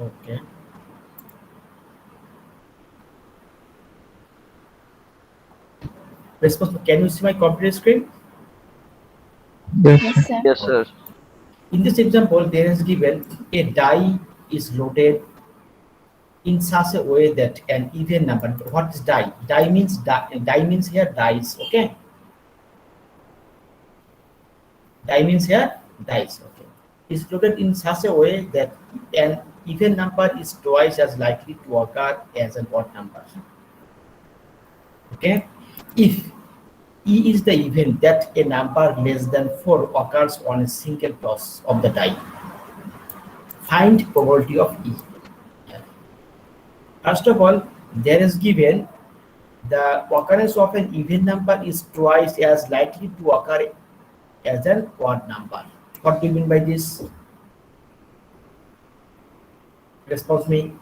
Okay. Response. Can you see my computer screen? Yes, Yes, sir. sir. Yes, sir. Okay. In this example, there is given a die is loaded in such a way that an even number. What is die? Die means die means here dice. Okay. Die means here dice. Okay. Is loaded in such a way that an even number is twice as likely to occur as an odd number. Okay. If E is the event that a number less than 4 occurs on a single toss of the die. Find probability of E. First of all, there is given the occurrence of an even number is twice as likely to occur as an odd number. What do you mean by this? Response me.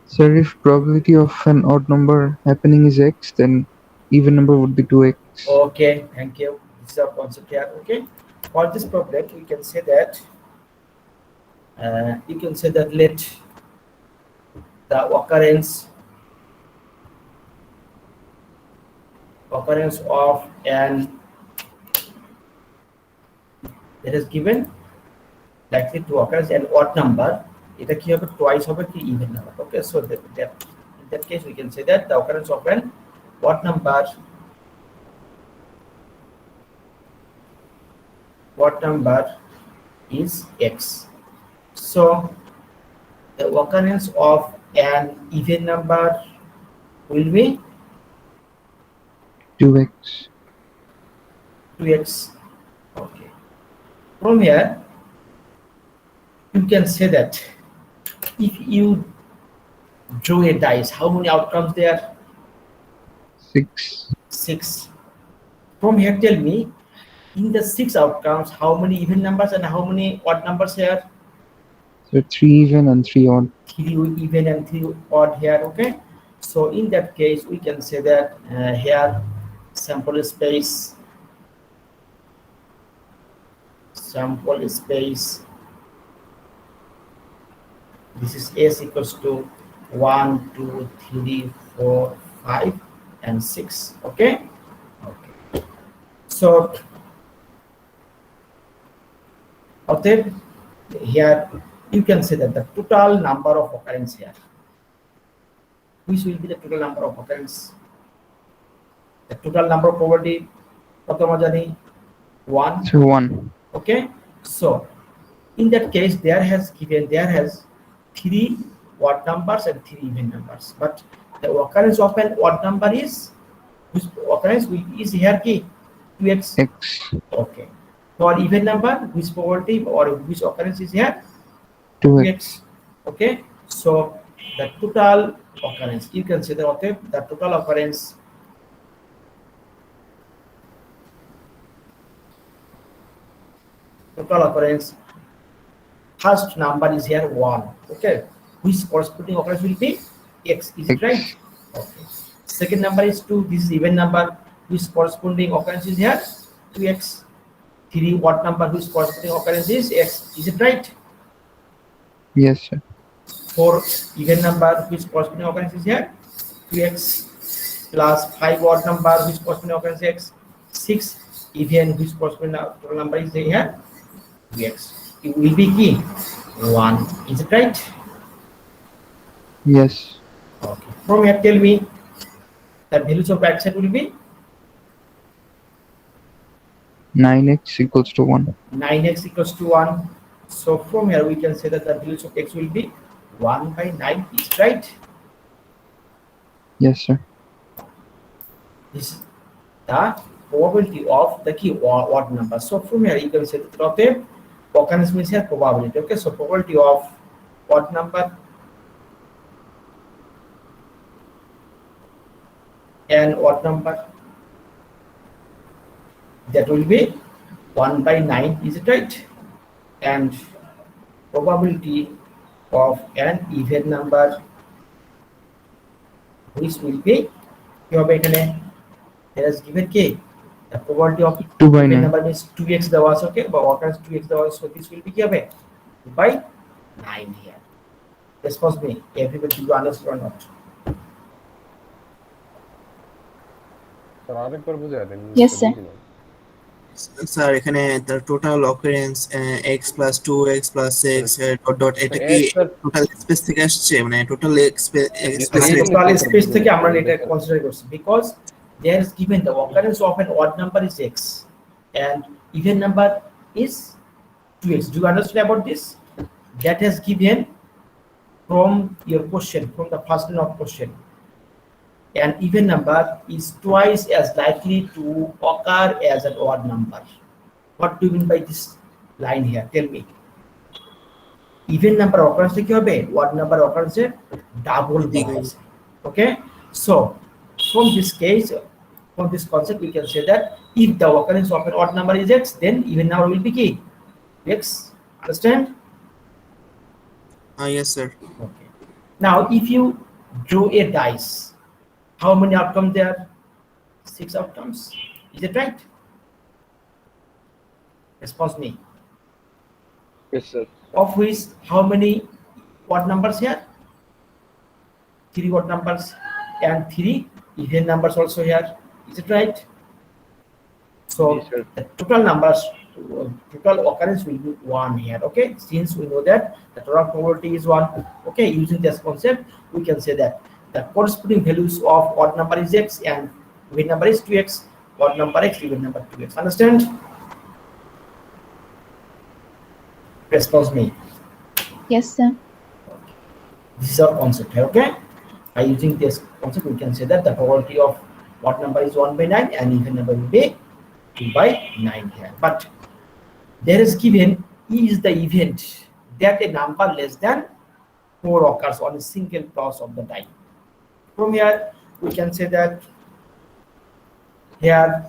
Sir, if probability of an odd number happening is x, then even number would be 2x. Okay, thank you. This is our concept here. Okay, for this problem, we can say that let the occurrence of an that is given likely to occur as an odd number. এটা কি হবে twice হবে কি even number. Okay, so that in that case we can say that the occurrence of an odd number is x. So the occurrence of an even number will be 2x. 2x. Okay, from here you can say that if you draw a dice, how many outcomes there? 6. 6. From here, tell me, in the 6 outcomes, how many even numbers and how many odd numbers here? So 3 even and 3 odd. 3 even and 3 odd here. Okay, so in that case we can say that here sample space this is s equals to 1 2 3 4 5 and 6. Okay, so okay, here you can say that the total number of occurrence here, which will be the total number of occurrence, the total number of probability কত আমরা জানি 1. So 1. Okay, so in that case there has 3 odd numbers and 3 even numbers, but the occurrence of an odd number is which occurrence is here key 2x. X. Okay, for even number which probability or which occurrence is here 2x. Okay, so the total occurrence you can say that okay, the total occurrence first number is here 1. Okay, which corresponding occurrence will be x. Is it X. right? Okay, second number is 2. This is even number which corresponding occurrence is here 2x. 3 odd number which corresponding occurrence is x. Is it right? Yes, sir. 4 even number which corresponding occurrence is here 2x plus 5 odd number which corresponding occurrence is x. 6 even which corresponding total number is here 2x. It will be key 1. Is it right? Yes. Okay, from here tell me the values of right side will be 9x equals to 1. 9x equals to 1. So from here we can say that the values of x will be 1 by 9. Is it right? Yes, sir. This is the probability of the key odd number. So from here you can say that the occurrence means here probability. Okay, so probability of odd number and odd number, that will be 1 by 9. Is it right? And probability of an even number which will be কি হবে এখানে there is given k the probability of 2 by even 9. number means 2x দেওয়া আছে, okay, বা occurrence 2x দেওয়া আছে, so this will be কি হবে 2 by 9 here. Response me. Everybody, do you understand or not? Sir আরেকবার বুঝাই দেন, Yes, sir. বুঝি নাই। স্যার এখানে the total occurrence x plus 2x plus x dot dot এটা কি X আর টোটাল স্পেস থেকে আসছে, মানে টোটাল স্পেস Total space থেকে আমরা এটা consider করছি because there is given the occurrence of an odd number is x and even number is 2x. Do you understand about this? That has given from your question, from the first line of question. An even number is twice as likely to occur as an odd number. What do you mean by this line here? Tell me. Even number occurrence কি হবে? Odd number occurrence double digits. Okay. So from this case, from this concept, we can say that if the occurrence of an odd number is x, then even number will be key x. Understand? yes sir. Okay. Now, if you draw a dice, how many outcomes there? 6 outcomes. Is it right? Response me. Yes, sir. Of which, how many odd numbers here? 3 odd numbers and 3 even numbers also here. Is it right? So Yes, sir. the total numbers, total occurrence will be 1 here. Okay, since we know that the total probability is 1. Okay, using this concept, we can say that the corresponding values of odd number is x and even number is 2x. Odd number x, even number 2x. Understand? Response me. Yes, sir. This is our concept here. Okay, by using this concept, we can say that the probability of odd number is 1 by 9 and even number will be 2 by 9 here. But there is given is the event that a number less than 4 occurs on a single toss of the die. From here, we can say that here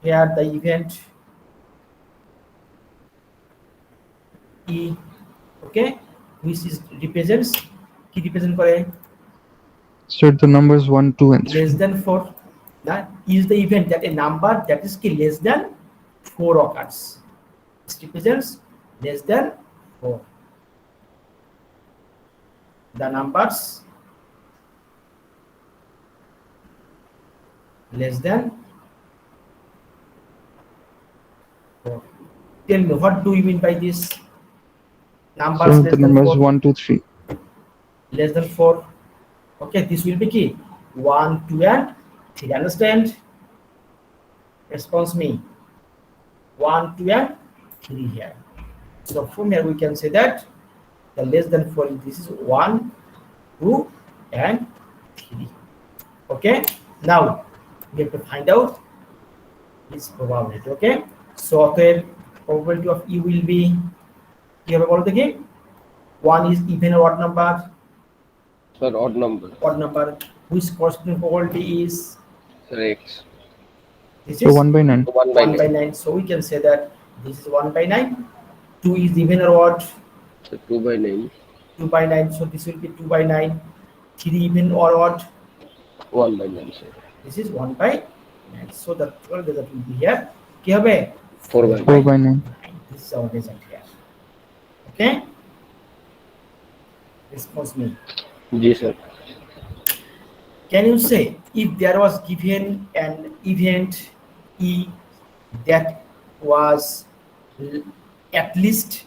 the event E, okay, which is represents কি represent করে Sir, the numbers 1, 2, and 3. less than 4. That is the event that a number that is less than 4 occurs. It represents less than 4. The numbers less than 4. Tell me, what do you mean by this? Numbers So less the than numbers 4. 1, 2, 3. Less than 4. Okay, this will be key 1, 2 and 3. Understand? Response me. 1, 2 and 3 here. So from here we can say that the less than 4 is this is 1, 2 and 3. Okay, now we have to find out this probability. Okay, so the probability of E will be here about the game. 1 is even or odd number. Sir, odd number. Odd number which corresponding probability is Sir, X. this So is 1 by 9. 1 by 1 by 9. So we can say that this is 1 by 9. 2 is even or odd. So 2 by 9. 2 by 9. So this will be 2 by 9. 3 even or odd. 1 by 9, sir. This is 1 by 9. So the total result will be here. কি হবে? 4 by 4 9. by 9. This is our result here. Okay. Response me. Yes, sir. Can you say if there was given an event E that was at least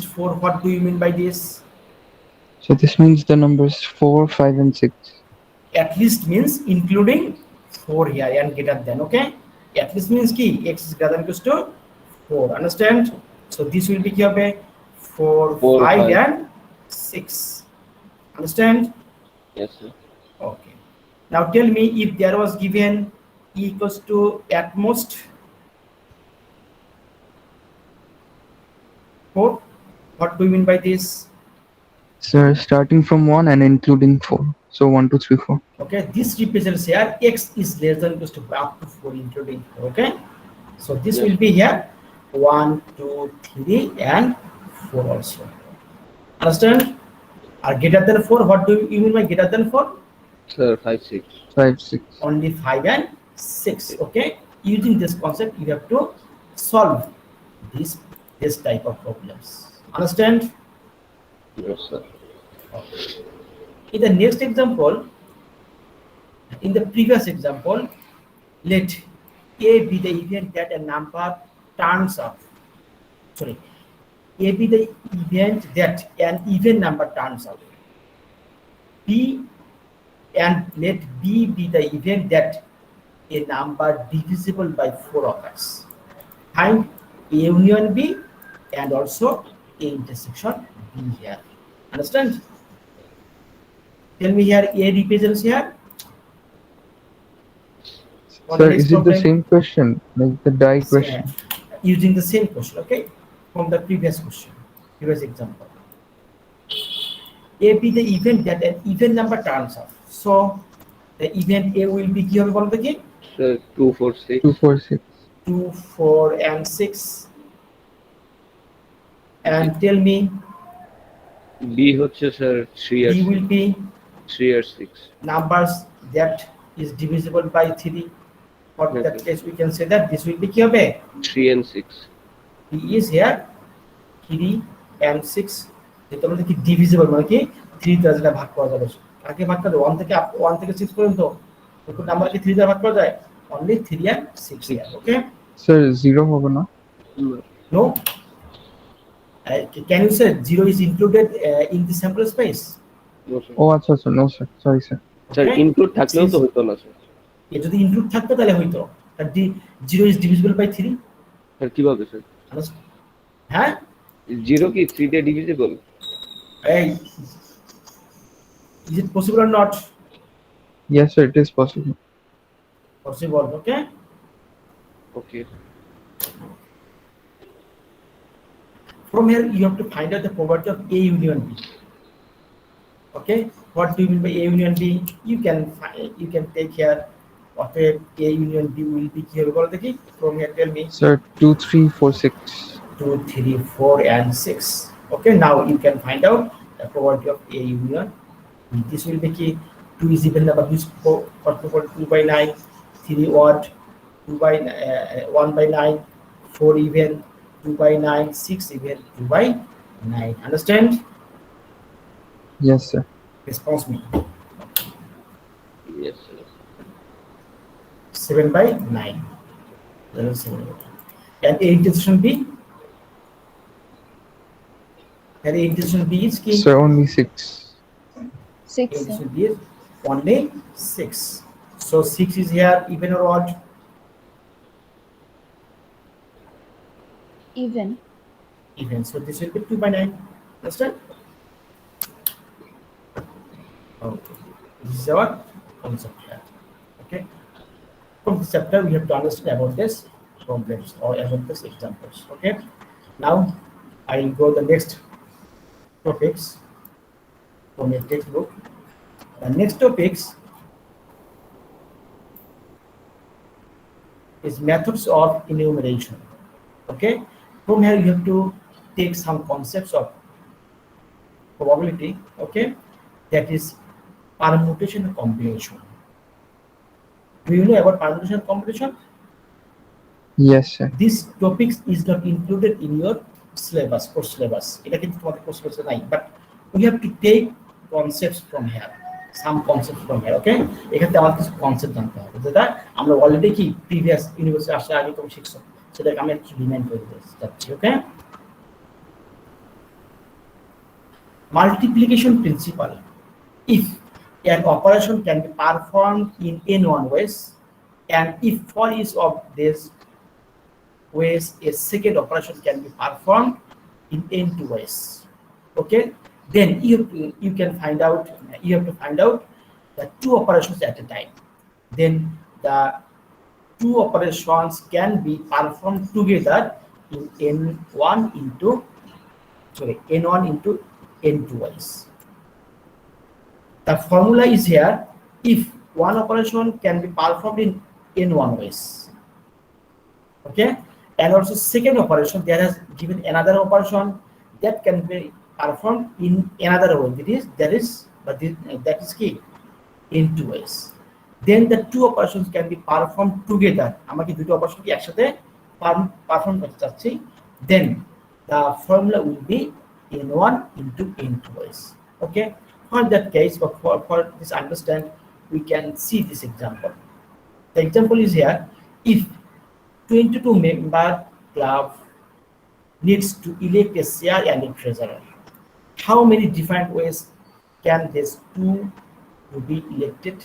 4? What do you mean by this? So this means the numbers 4, 5, and 6. At least means including 4 here and greater than. Okay, at least means key x is greater than equals to 4. Understand? So this will be key 4, 4, 5 5. and 6. Understand? Yes, sir. Okay, now tell me if there was given E equals to at most 4. What do you mean by this? So starting from 1 and including 4. So 1, 2, 3, 4. Okay, this represents here x is less than equals to up to 4 including 4. Okay, so this Yes. will be here 1, 2, 3 and 4 also. Understand? Are greater than 4? What do you mean by greater than 4? Sir, 5, 6. 5, 6. Only 5 and 6. Okay, using this concept you have to solve this type of problems. Understand? Yes, sir. In the next example, in the previous example, let A be the event that a number turns up. Sorry, A be the event that an even number turns up. B and let B be the event that a number divisible by 4 occurs. Find A union B and also A intersection B here. Understand? Tell me here A represents here. On the Sir, next is it the problem, same question, like the die question? using the same question, okay, from the previous question, previous example. A be the event that an even number turns up. So the event A will be কি হবে বলো দেখি? Sir, 2, 4, 6. 2, 4, 6. 2, 4 and 6. And tell me B হচ্ছে sir 3 আর B 6. will be 3 আর 6. numbers that is divisible by 3. For Yes, that sir. case we can say that this will be কি হবে? 3 and 6. B is here 3 and 6. যেটা আমরা দেখি divisible মানে কি 3 দ্বারা যেটা ভাগ করা যাবে। কাকে ভাগ করা যায়? 1 থেকে 6 পর্যন্ত কোন নাম্বারকে 3 দ্বারা ভাগ করা যায়? Only 3 and 6 here. Okay? Sir, 0 হবে না? No. Can you say 0 is included in the sample space? No, sir. Oh, আচ্ছা, no, sir. Sorry, sir. Sir Okay? Include থাকলেও তো হতো না স্যার। এ যদি ইনক্লুড থাকতো তাহলে হইতো। আর 0 is divisible by 3. স্যার কিভাবে স্যার? হ্যাঁ? 0 কি 3 দিয়ে divisible? Hey, is it possible or not? Yes, sir, it is possible. Possible, okay? Okay. From here, you have to find out the probability of A union B. Okay, what do you mean by A union B? You can take here what A union B will be here. From here, tell me. Sir, 2, 3, 4, 6. 2, 3, 4, and 6. Okay, now you can find out the probability of A union. This will be key. 2 is even number, which for 2 by 9, 3 odd, 2 by 1 by 9, 4 even, 2 by 9, 6 even, 2 by 9. Understand? Yes, sir. Response me. Yes, sir. 7 by 9. That is 7. And A intersection B? And A intersection B is key. Sir, only 6. 6, A sir. intersection B is only 6. So 6 is here, even or odd? Even. Even. So this will be 2 by 9. Understand? Okay. This is our concept here. Okay. From this chapter, we have to understand about this problems or about this examples. Okay. Now, I will go the next topics from your textbook. The next topics is methods of enumeration. Okay. From here, you have to take some concepts of probability. Okay. That is permutation and combination. Do you know about permutation and combination? Yes, sir. This topics is not included in your syllabus, course syllabus. এটা কিন্তু তোমাদের course syllabus নাই, but we have to take concepts from here, some concepts from here. Okay, এখানে আমাদের কিছু concept জানতে হবে যেটা আমরা অলরেডি কি প্রিভিয়াস ইউনিভার্সিটি আসার আগে তুমি শিখছো, সেটাকে আমি একটু রিমাইন্ড করে দিচ্ছি। ওকে, multiplication principle. If an operation can be performed in n1 ways, and if for each of these ways a second operation can be performed in n2 ways, okay, then you have to find out the two operations at a time. Then the two operations can be performed together in n1 into n2 ways. The formula is here. If one operation can be performed in n1 ways, okay, and also second operation there has given another operation that can be performed in another way. That is key in 2 ways. Then the two operations can be performed together. আমাকে দুটো operation কি একসাথে perform করতে চাচ্ছি, then the formula will be n1 into n2 ways. Okay, for that case, but for this understand, we can see this example. The example is here: if 22 member club needs to elect a chair and a treasurer, how many different ways can these two to be elected?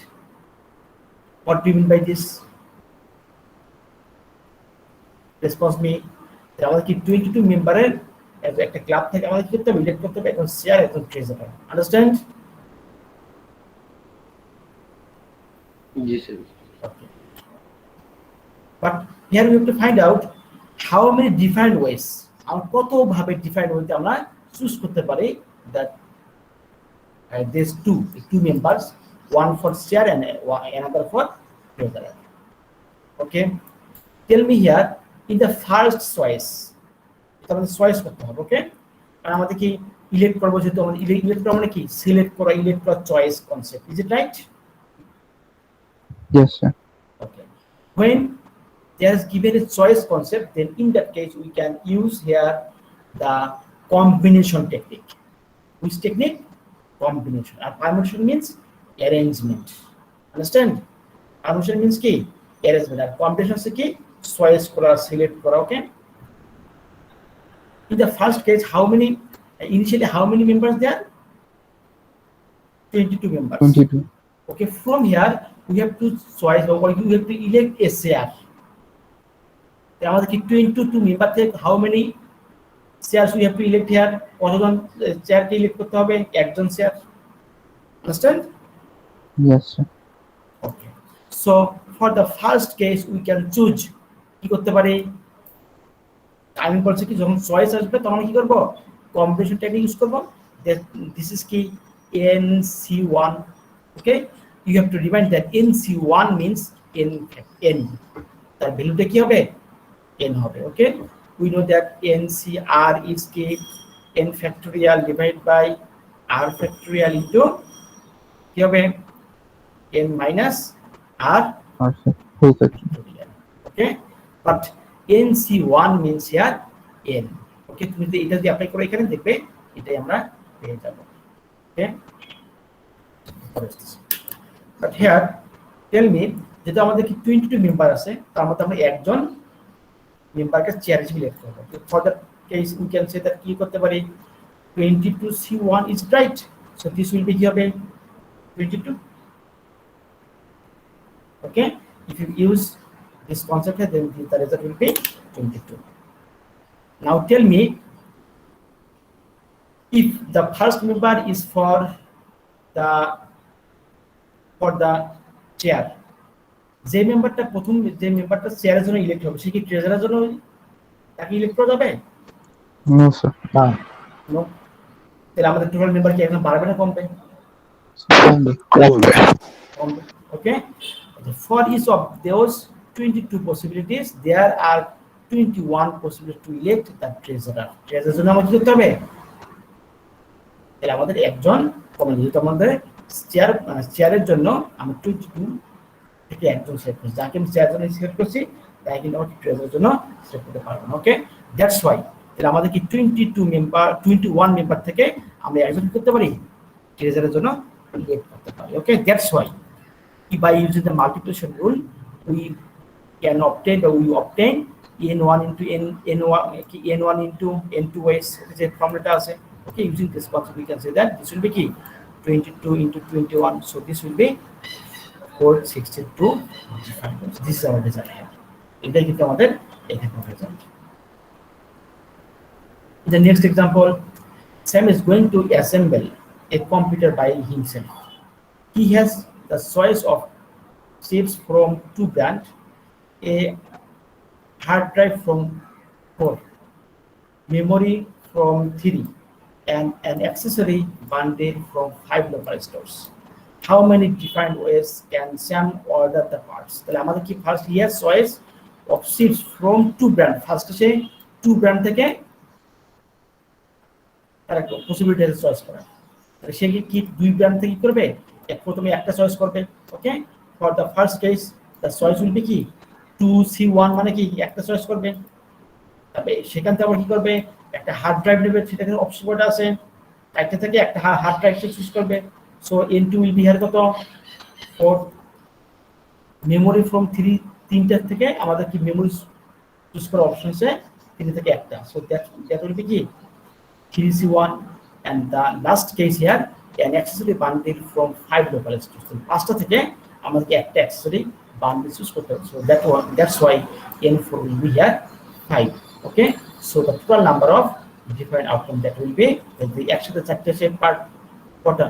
What do you mean by this? Response me. আমাদের কি 22 মেম্বারের একটা club থেকে আমাদের কি করতে হবে, elect করতে হবে একজন চেয়ার একজন treasurer. Understand? G sir. Okay. But here we have to find out how many different ways, আমরা কত ভাবে ডিফারেন্ট ওয়েতে আমরা চুজ করতে পারি that these two members, one for chair and another for treasurer. Okay, tell me here in the first choice, এটা আমাদের choice করতে হবে। ওকে, আর আমাদের কি ইলেক্ট করব, যেহেতু আমাদের ইলেক্ট করা মানে কি সিলেক্ট করা, ইলেক্ট করা choice concept, is it right? Yes, sir. Okay, when there is given a choice concept, then in that case we can use here the combination technique. Which technique? Combination. And permutation means arrangement. Understand? Permutation means কি arrangement, R combination is কি choice করা, select করা। Okay, in the first case, initially how many members there? 22 members. 22. Okay, from here we have to choice, or you have to elect a chair. আমাদের কি 22 member থেকে how many chairs we have to elect here? কতজন চেয়ারকে elect করতে হবে? একজন chair. Understand? Yes, sir. Okay, so for the first case we can choose, কি করতে পারি, আমি বলছি কি যখন চয়েস আসবে তখন কি করব, কম্বিনেশন টেকনিক ইউজ করব। দিস ইজ কি NC1. Okay, you have to remind that NC1 means n, তার ভ্যালুটা কি হবে, n হবে। ওকে, we know that NCR is কি n factorial divided by r factorial into কি হবে n minus r Okay. Whole section. factorial. Okay, but NC1 means here n. Okay, তুমি যদি এটা দিয়ে অ্যাপ্লাই করো এখানে দেখবে এটাই আমরা পেয়ে যাব। ওকে, but here tell me, যেটা আমাদের কি 22 মেম্বার আছে তার মধ্যে আমরা একজন মেম্বারকে চেয়ার হিসেবে ইলেক্ট করব। For that case we can say that কি করতে পারি, 22C1 is right, so this will be কি হবে 22. Okay, if you use this concept here, then the result will be 22. Now tell me, if the first member is for the chair, যে মেম্বারটা প্রথম যে মেম্বারটা চেয়ারের জন্য ইলেক্ট হবে সে কি ট্রেজারারের জন্য তাকে ইলেক্ট করা যাবে? No, sir. নো। তাহলে আমাদের টোটাল মেম্বার কি এখন বাড়বে না কমবে? Combo. কমবে। ওকে, for each of those 22 possibilities there are 21 possibilities to elect the treasurer. ট্রেজারারের জন্য আমাদের কি করতে হবে, তাহলে আমাদের একজন কমে, যেহেতু আমাদের চেয়ারের জন্য আমরা 22 থেকে একজন সিলেক্ট করছি, যাকে আমি চেয়ারের জন্য সিলেক্ট করছি তাই কিন্তু আমরা ট্রেজারের জন্য সিলেক্ট করতে পারবো না। ওকে, দ্যাটস ওয়াই তাহলে আমাদের কি 21 মেম্বার থেকে আমরা একজন করতে পারি ট্রেজারের জন্য ইলেক্ট করতে পারি। Okay, that's why by using the multiplication rule we can obtain, or we obtain n1 into n1 into n2 ways, যে ফর্মুলাটা আছে। Okay, using this concept we can say that this will be কি 22 into 21, so this will be 462. This is our result here. এটাই কিন্তু আমাদের এখানে result. The next example, Sam is going to assemble a computer by himself. He has the choice of chips from 2 brands, a hard drive from 4, memory from 3, and an accessory bundle from 5 local stores. How many different ways can Sam order the parts? তাহলে আমাদের কি first he has choice of chips from 2 brand, first say 2 brand থেকে তার একটা possibility আছে choice করা। তাহলে সে কি 2 ব্র্যান্ড থেকে কি করবে, প্রথমে একটা চয়েস করবে okay for the first case the choice will be কি 2C1 মানে কি একটা চয়েস করবে তবে সেখান থেকে আবার কি করবে একটা হার্ড ড্রাইভ নেবে সেটা কিন্তু অপশন কোড আছে একটা থেকে একটা হার্ড ড্রাইভ চুজ করবে so N2 will be here কত 4 মেমোরি ফ্রম 3টা থেকে আমাদের কি মেমোরি চুজ করার অপশন আছে 3 থেকে একটা সো দ্যাট উইল বি কি 3C1 and the last case here an accessory bundle from 5 local stores পাঁচটা থেকে আমাদেরকে একটা accessory bundle চুজ করতে হবে so that's why N4 will be here 5 okay so the total number of different outcome that will be the একসাথে চারটে সে part কটা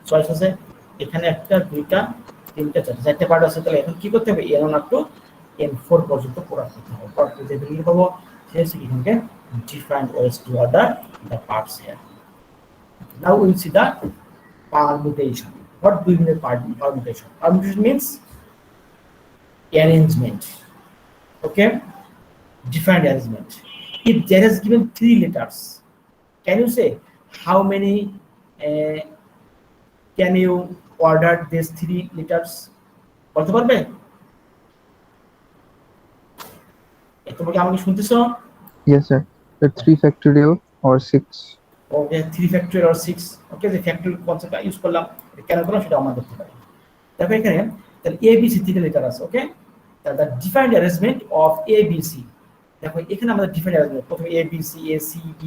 choice আছে এখানে একটা দুইটা তিনটা চারটে পার্ট আছে তাহলে এখন কি করতে হবে N1 up to N4 পর্যন্ত পুরো করতে হবে পর যে ভ্যালু পাবো সেটা এখানে different ways to order the parts here. Now we will see the permutation. What do you mean by permutation? Permutation means arrangement. Okay, different arrangement. If there is given 3 letters, can you say how many can you order these 3 letters? বলতে পারবে? তোমরা কি আমাকে শুনতেছো? Yes, sir. The 3 factorial or 6. Okay, 3 factorial or 6. Okay, the factorial concept use করলাম কেন করলাম সেটা আমরা দেখতে পারি তারপর এখানে তাহলে ABC থেকে লেটার আছে ওকে তাহলে the defined arrangement of ABC দেখো এখানে আমাদের defined arrangement প্রথমে ABC ACD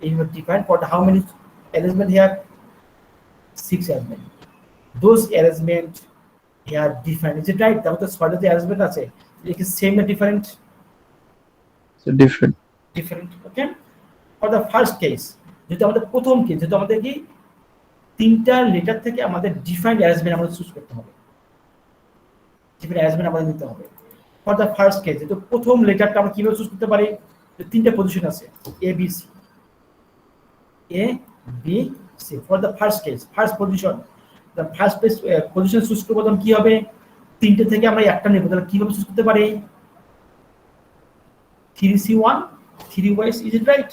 এইভাবে defined for how many arrangement here 6 arrangement those arrangement here defined is it right তাহলে তো 6টা যে arrangement আছে এটা কি সেম না different So different. okay for the first case যেটা আমাদের প্রথম কেস যেটা আমাদের কি তিনটা লেটার থেকে আমাদের ডিফাইন্ড অ্যারেঞ্জমেন্ট আমাদের চুজ করতে হবে ডিফাইন্ড অ্যারেঞ্জমেন্ট আমাদের নিতে হবে ফর দ্য ফার্স্ট কেস যেটা প্রথম লেটারটা আমরা কিভাবে চুজ করতে পারি তিনটা পজিশন আছে A B C for the first case first position the first position choose করব তখন কি হবে তিনটা থেকে আমরা একটা নেব তাহলে কিভাবে চুজ করতে পারি 3C1 3 is it right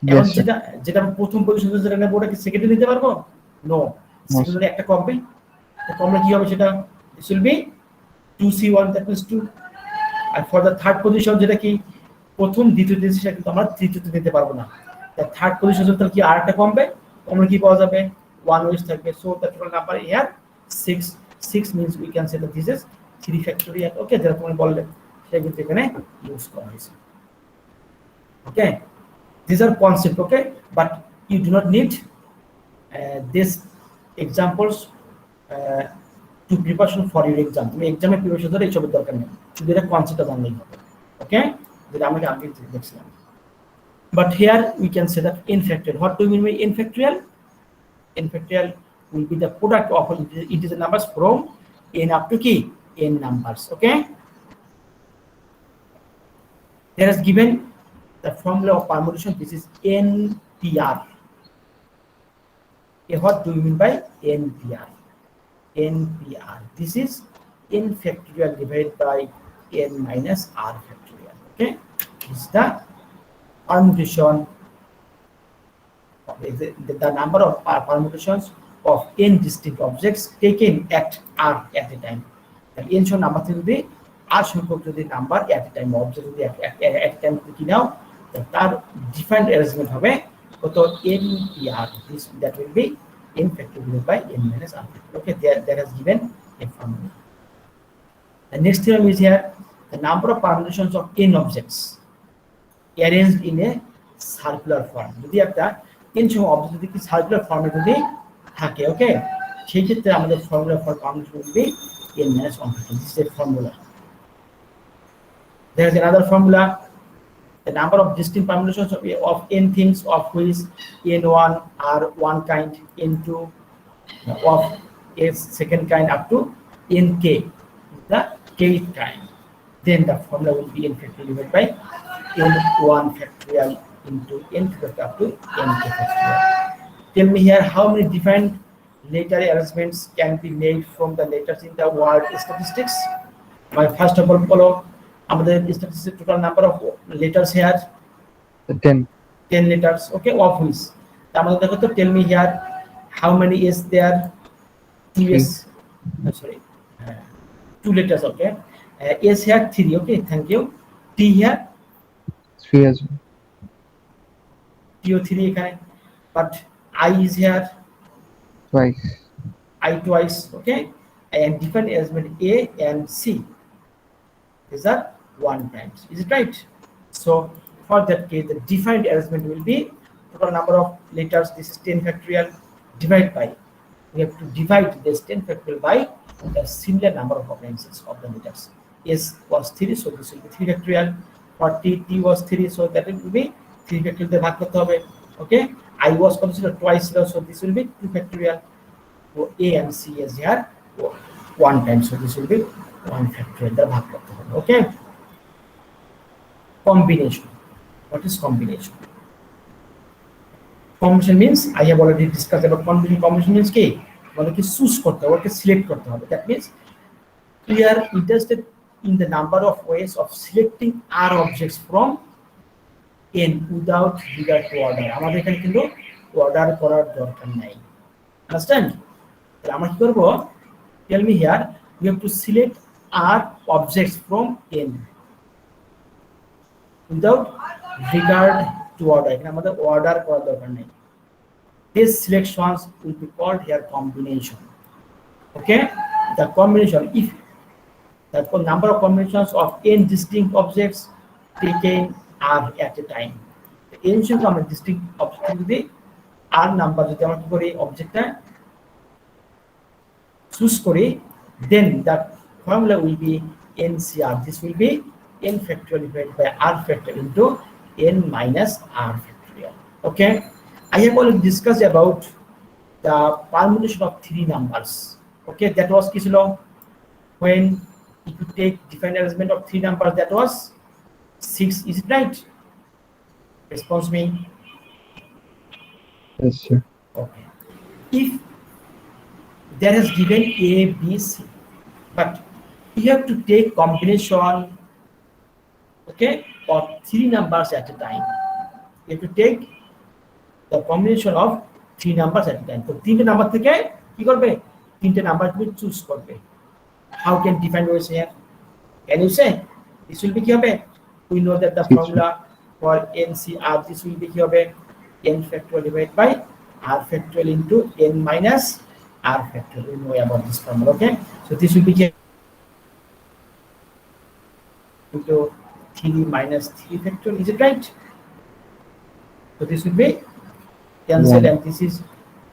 Yes, sir. যেটা প্রথম পজিশন যেটা নেব ওটা কি সেকেন্ডে নিতে পারবো নো সেকেন্ডে একটা কমবে তো কমলে কি হবে সেটা this will be 2C1 that means 2 আর ফর দ্য থার্ড পজিশন যেটা কি প্রথম দ্বিতীয় সেটা কিন্তু আমরা তৃতীয়তে নিতে পারবো না the third position তাহলে কি আরেকটা কমবে আমরা কি পাওয়া যাবে 1 ওয়েস থাকবে so the total number here 6 means we can say that this is 3 factorial ওকে যেটা তুমি বললে সেটা কিন্তু এখানে ইউজ করা হয়েছে okay these are concept okay but you do not need these examples to preparation for your exam তুমি এক্সামে প্রিপারেশন ধরে এইসবের দরকার নেই শুধু এটা কনসেপ্টটা জানলেই হবে ওকে যেটা আমরা আগে দেখছিলাম but here we can say that n factorial what do you mean by n factorial will be the product of integer numbers from n up to key n numbers okay there is given the formula of permutation this is NPR okay, what do you mean by NPR this is n factorial divided by n minus r factorial okay this is the permutation of the number of permutations of n distinct objects taken at r at a time n show number will be r সংখ্যক যদি number at a time object যদি at a time কি নাও তার defined arrangement হবে কত NPR this that will be n factorial by n minus r okay that has given a formula the next theorem is here the number of permutations of n objects arranged in a circular form যদি একটা n সংখ্যক object যদি কি circular ফর্মে যদি থাকে ওকে সেই ক্ষেত্রে আমাদের formula for permutation will be n minus 1 factorial this is a formula there is another formula the number of distinct permutations of n things of which n1 are one kind n2 of a second kind up to nk the kth kind then the formula will be n factorial divided by n1 factorial into n factorial up to nk factorial tell me here how many different letter arrangements can be made from the letters in the word statistics my first of all follow আমাদের statistics total number of letters here 10 letters okay of which আমাদের দেখো তো tell me here how many is there 2s, sorry, 2 letters, okay. S here 3, okay, thank you. T here 3 as well. TO 3 ekhane, but I is here Twice. I twice, okay, and different arrangement A and C is that 1 times, is it right? So for that case, the defined arrangement will be total number of letters. This is 10 factorial divided by, we have to divide this 10 factorial by the similar number of occurrences of the letters. S was 3, so this will be 3 factorial. For T was 3, so that will be 3 factorial the bhag korte hobe, okay. I was considered twice, so this will be 2 factorial. So A and C is here 1 time, so this will be 1 factorial the bhag korte hobe, okay. Combination. What is combination? Combination means I have already discussed about combination. Combination means কি আমাদেরকে choose করতে হবে, ওকে select করতে হবে। That means we are interested in the number of ways of selecting R objects from N without regard to order. আমাদের এখানে কিন্তু order করার দরকার নাই। Understand? তাহলে আমরা কি করব? Tell me here, we have to select R objects from N without regard to order. এখানে আমাদের অর্ডার করার দরকার নেই। These selections will be called here combination. Okay, the combination, if the number of combinations of n distinct objects taken are at a time, the n should come distinct object যদি r number যদি আমরা কি করি অবজেক্টটা choose করি, then that formula will be NCR. This will be n factorial divided by r factorial into n minus r factorial. Okay, I have already discussed about the permutation of 3 numbers. Okay, that was কি ছিল, when if you take different arrangement of 3 numbers, that was 6, is it right? Response me. Yes, sir. Okay, if there is given A, B, C, but you have to take combination, okay, of 3 numbers at a time. You have to take the combination of 3 numbers at a time. So 3 number থেকে কি করবে, 3 number তুমি choose করবে। How can define ways here? Can you say this will be কি হবে? We know that the formula for NCR, this will be কি হবে, n factorial divided by r factorial into n minus r factorial. We know about this formula, okay. So this will be into 3 minus 3 factorial, is it right? So this will be cancelled, and this is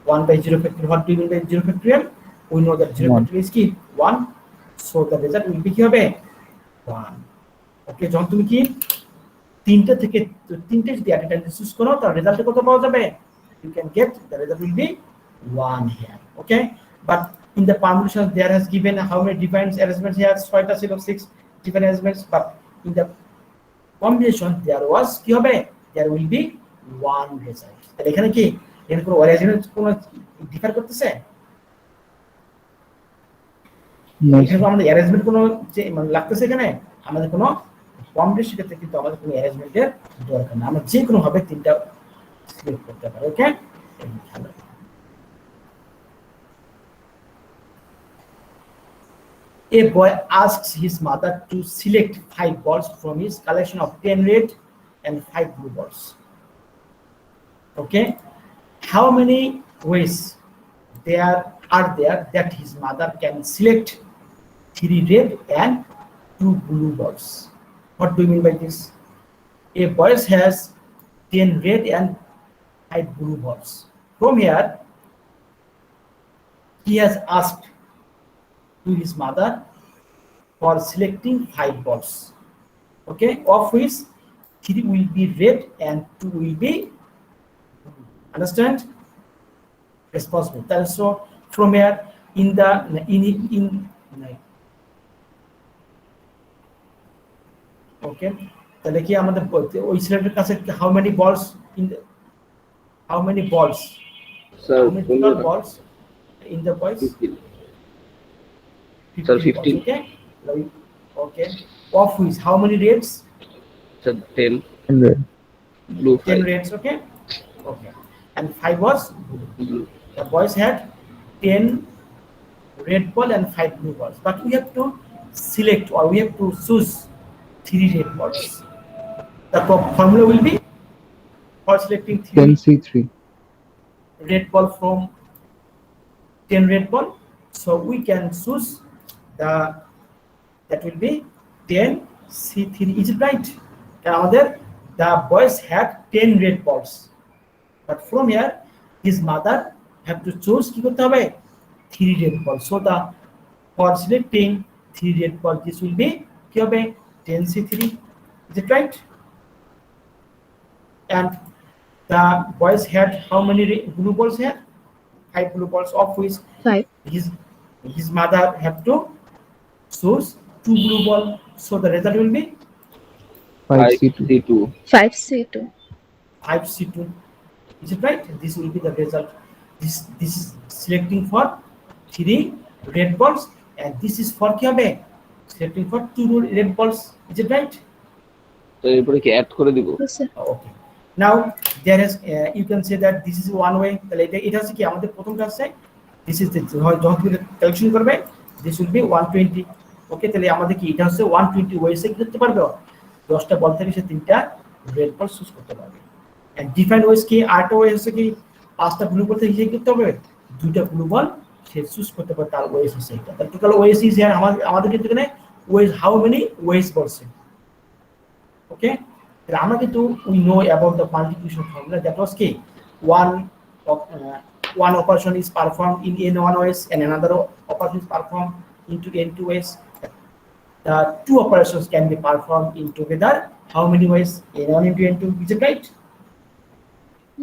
1 by 0 factorial. What do you mean by 0 factorial? We know that 0 factorial is কি 1, so the result will be কি হবে 1. Okay, যখন তুমি কি তিনটা থেকে তিনটে যদি at a time চুজ করো, তার রেজাল্ট কত পাওয়া যাবে? You can get the result will be 1 here, okay. But in the permutation there has given how many defined arrangements here, 6টা ছিল, 6 different arrangements, but in the combination there was কি হবে, there will be 1 result. তাহলে এখানে কি এর কোনো arrangement কোনো ডিফার করতেছে? এখানে আমাদের অ্যারেঞ্জমেন্ট কোনো যে মানে লাগতেছে, এখানে আমাদের কোনো কম্বিনেশন ক্ষেত্রে কিন্তু আমাদের কোনো অ্যারেঞ্জমেন্টের দরকার না, আমরা যে কোনো ভাবে তিনটা সিলেক্ট করতে পারি, ওকে। A boy asks his mother to select 5 balls from his collection of 10 red and 5 blue balls. Okay, how many ways there are there that his mother can select 3 red and 2 blue balls? What do you mean by this? A boy has 10 red and 5 blue balls. From here, he has asked to his mother for selecting 5 balls, okay, of which 3 will be red and 2 will be blue. Understand? Responsible. So from here, in the okay, তাহলে কি আমাদের ওই ছেলেটার কাছে how many balls in the, how many balls, Sir, how many total balls in the boys? 15. Sir, 15. Okay, okay, of which how many reds? Sir, 10. 100. Blue 10 5. reds, okay, okay, and 5 was blue. Blue. The boys had 10 red ball and 5 blue balls, but we have to select or we have to choose 3 red balls. The formula will be for selecting 3 10C3. red ball from 10 red ball, so we can choose the that will be 10C3. Is it right? Another, the boys had 10 red balls, but from here his mother have to choose কি করতে হবে 3 red balls. So the for selecting 3 red balls, this will be কি হবে 10C3. Is it right? And the boys had how many blue balls here? 5 blue balls, of which 5. his mother have to choose 2 blue ball. So the result will be 5C2. 5C2. 5C2. 5C2. Is it right? This will be the result. This is selecting for 3 red balls, and this is for কি হবে selecting for 2 red balls. Is it right? তো এরপরে কি add করে দিব? Yes, sir. Okay. Now there is you can say that this is one way. তাহলে এটা হচ্ছে কি আমাদের প্রথম কাজে this is the যখন তুমি ক্যালকুলেশন করবে this will be 120. ওকে, তাহলে আমাদের কি এটা হচ্ছে 120 ওয়েসে কি করতে পারবে 10টা বল থেকে সে 3টা রেড বল চুজ করতে পারবে। এন্ড ডিফাইন ওয়েস কি আরটা ওয়ে হচ্ছে কি 5টা ব্লু বল থেকে সে করতে হবে 2টা ব্লু বল সে চুজ করতে পারবে, তার ওয়েস হচ্ছে এটা। তাহলে টোটাল ওয়েস ইজ হিয়ার আমাদের কিন্তু এখানে ওয়েস হাউ মেনি ওয়েস বলছে। ওকে, তাহলে আমরা কিন্তু we know about the multiplication formula, that was কি one operation is performed in n1 ways and another operation is performed into n2 ways. The 2 operations can be performed in together how many ways? n1 into n2. Is it right?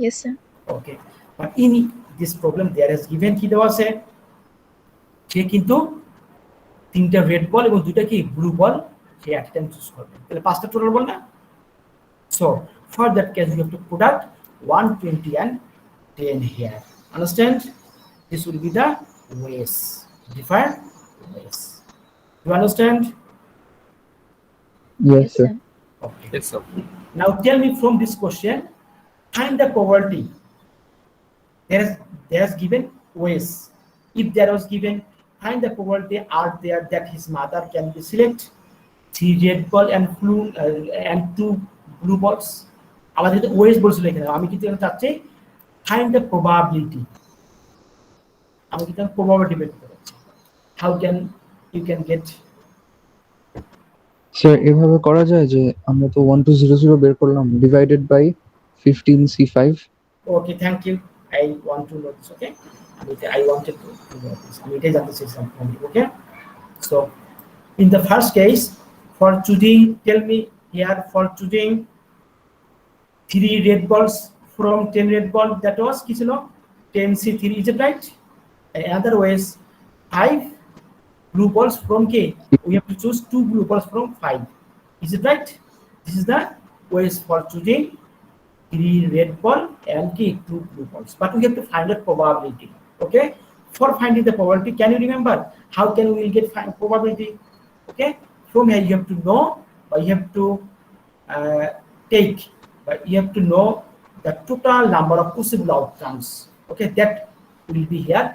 Yes, sir. Okay, but in this problem there is given কি দেওয়া আছে সে কিন্তু 3টা red ball এবং 2টা কি blue বল সে এট time choose করবে, তাহলে 5টা টোটাল বল না। So for that case we have to put out 120 and 10 here. Understand? This will be the ways, different ways. You understand? Yes, sir. Okay. Yes, sir. Now tell me from this question, find the probability. There is given ways. If there was given, find the probability are there that his mother can be select 3 red ball and 2 blue balls. আমাদের তো ওয়েস বলছিল এখানে, আমি কিন্তু এখানে চাচ্ছি find the probability. আমি কিন্তু probability বের করতে চাচ্ছি। How can you can get? Sir এভাবে করা যায় যে আমরা তো 1200 বের করলাম divided by 15C5. Okay, thank you. I want to know this. Okay, I wanted to know this. আমি এটাই জানতে চাইছিলাম from you. Okay, so in the first case for choosing, tell me here for choosing 3 red balls from 10 red ball, that was কি ছিল 10C3. Is it right? And another ways 5 blue balls from K. We have to choose 2 blue balls from 5. Is it right? This is the ways for choosing 3 red ball and K 2 blue balls. But we have to find the probability. Okay. For finding the probability, can you remember how can we get probability? Okay. From here you have to know, but you have to take, but you have to know the total number of possible outcomes. Okay, that will be here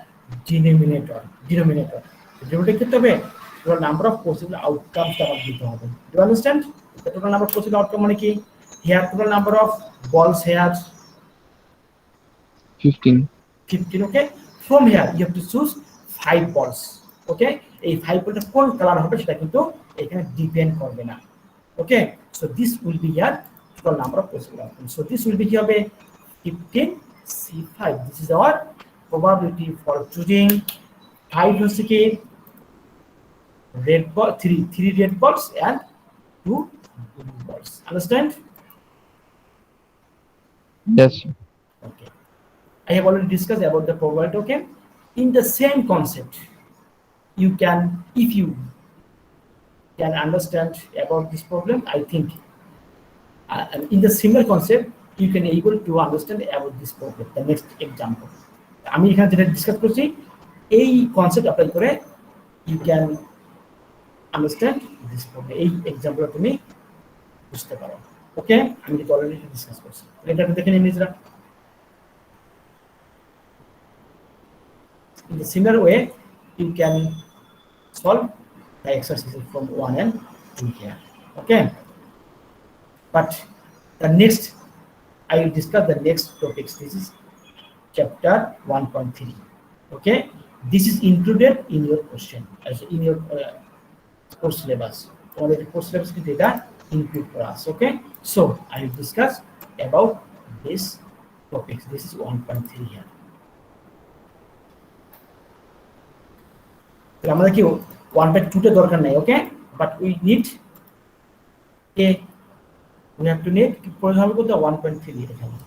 denominator. Denominator ক্ষেত্রে হবে total number of possible outcomes আমাদের দিতে হবে। Do you understand? The total number of possible outcome মানে কি? Here total number of balls here 15. 15. Okay, from here you have to choose 5 balls. Okay, এই 5 বলটা কোন কালার হবে সেটা কিন্তু এখানে ডিপেন্ড করবে না। Okay, so this will be here total number of possible outcomes. So this will be কি হবে 15C5. This is our probability for choosing 5 হচ্ছে কি red ball, 3 red balls and 2 blue balls. Understand? Yes, sir. Okay, I have already discussed about the probability. Okay, in the same concept you can, if you can understand about this problem, I think in the similar concept you can able to understand about this problem. The next example আমি এখানে যেটা discuss করছি এই concept apply করে you can understand this problem. এই এক্সাম্পলটা তুমি বুঝতে পারো। ওকে, আমি কিন্তু অলরেডি ডিসকাস করছি, এটা দেখে নিন নিজেরা। In the similar way you can solve the exercises from 1 and 2 here. Okay, but the next I will discuss the next topics. This is chapter 1.3. Okay, this is included in your question as in your course syllabus. Or the course syllabus data include for us. Okay, so I will discuss about this topics. This is 1.3 here. তো আমাদের কি 1.2 তে দরকার নাই, okay, but we need we have to need প্রয়োজন হবে কত 1.3 এখানে।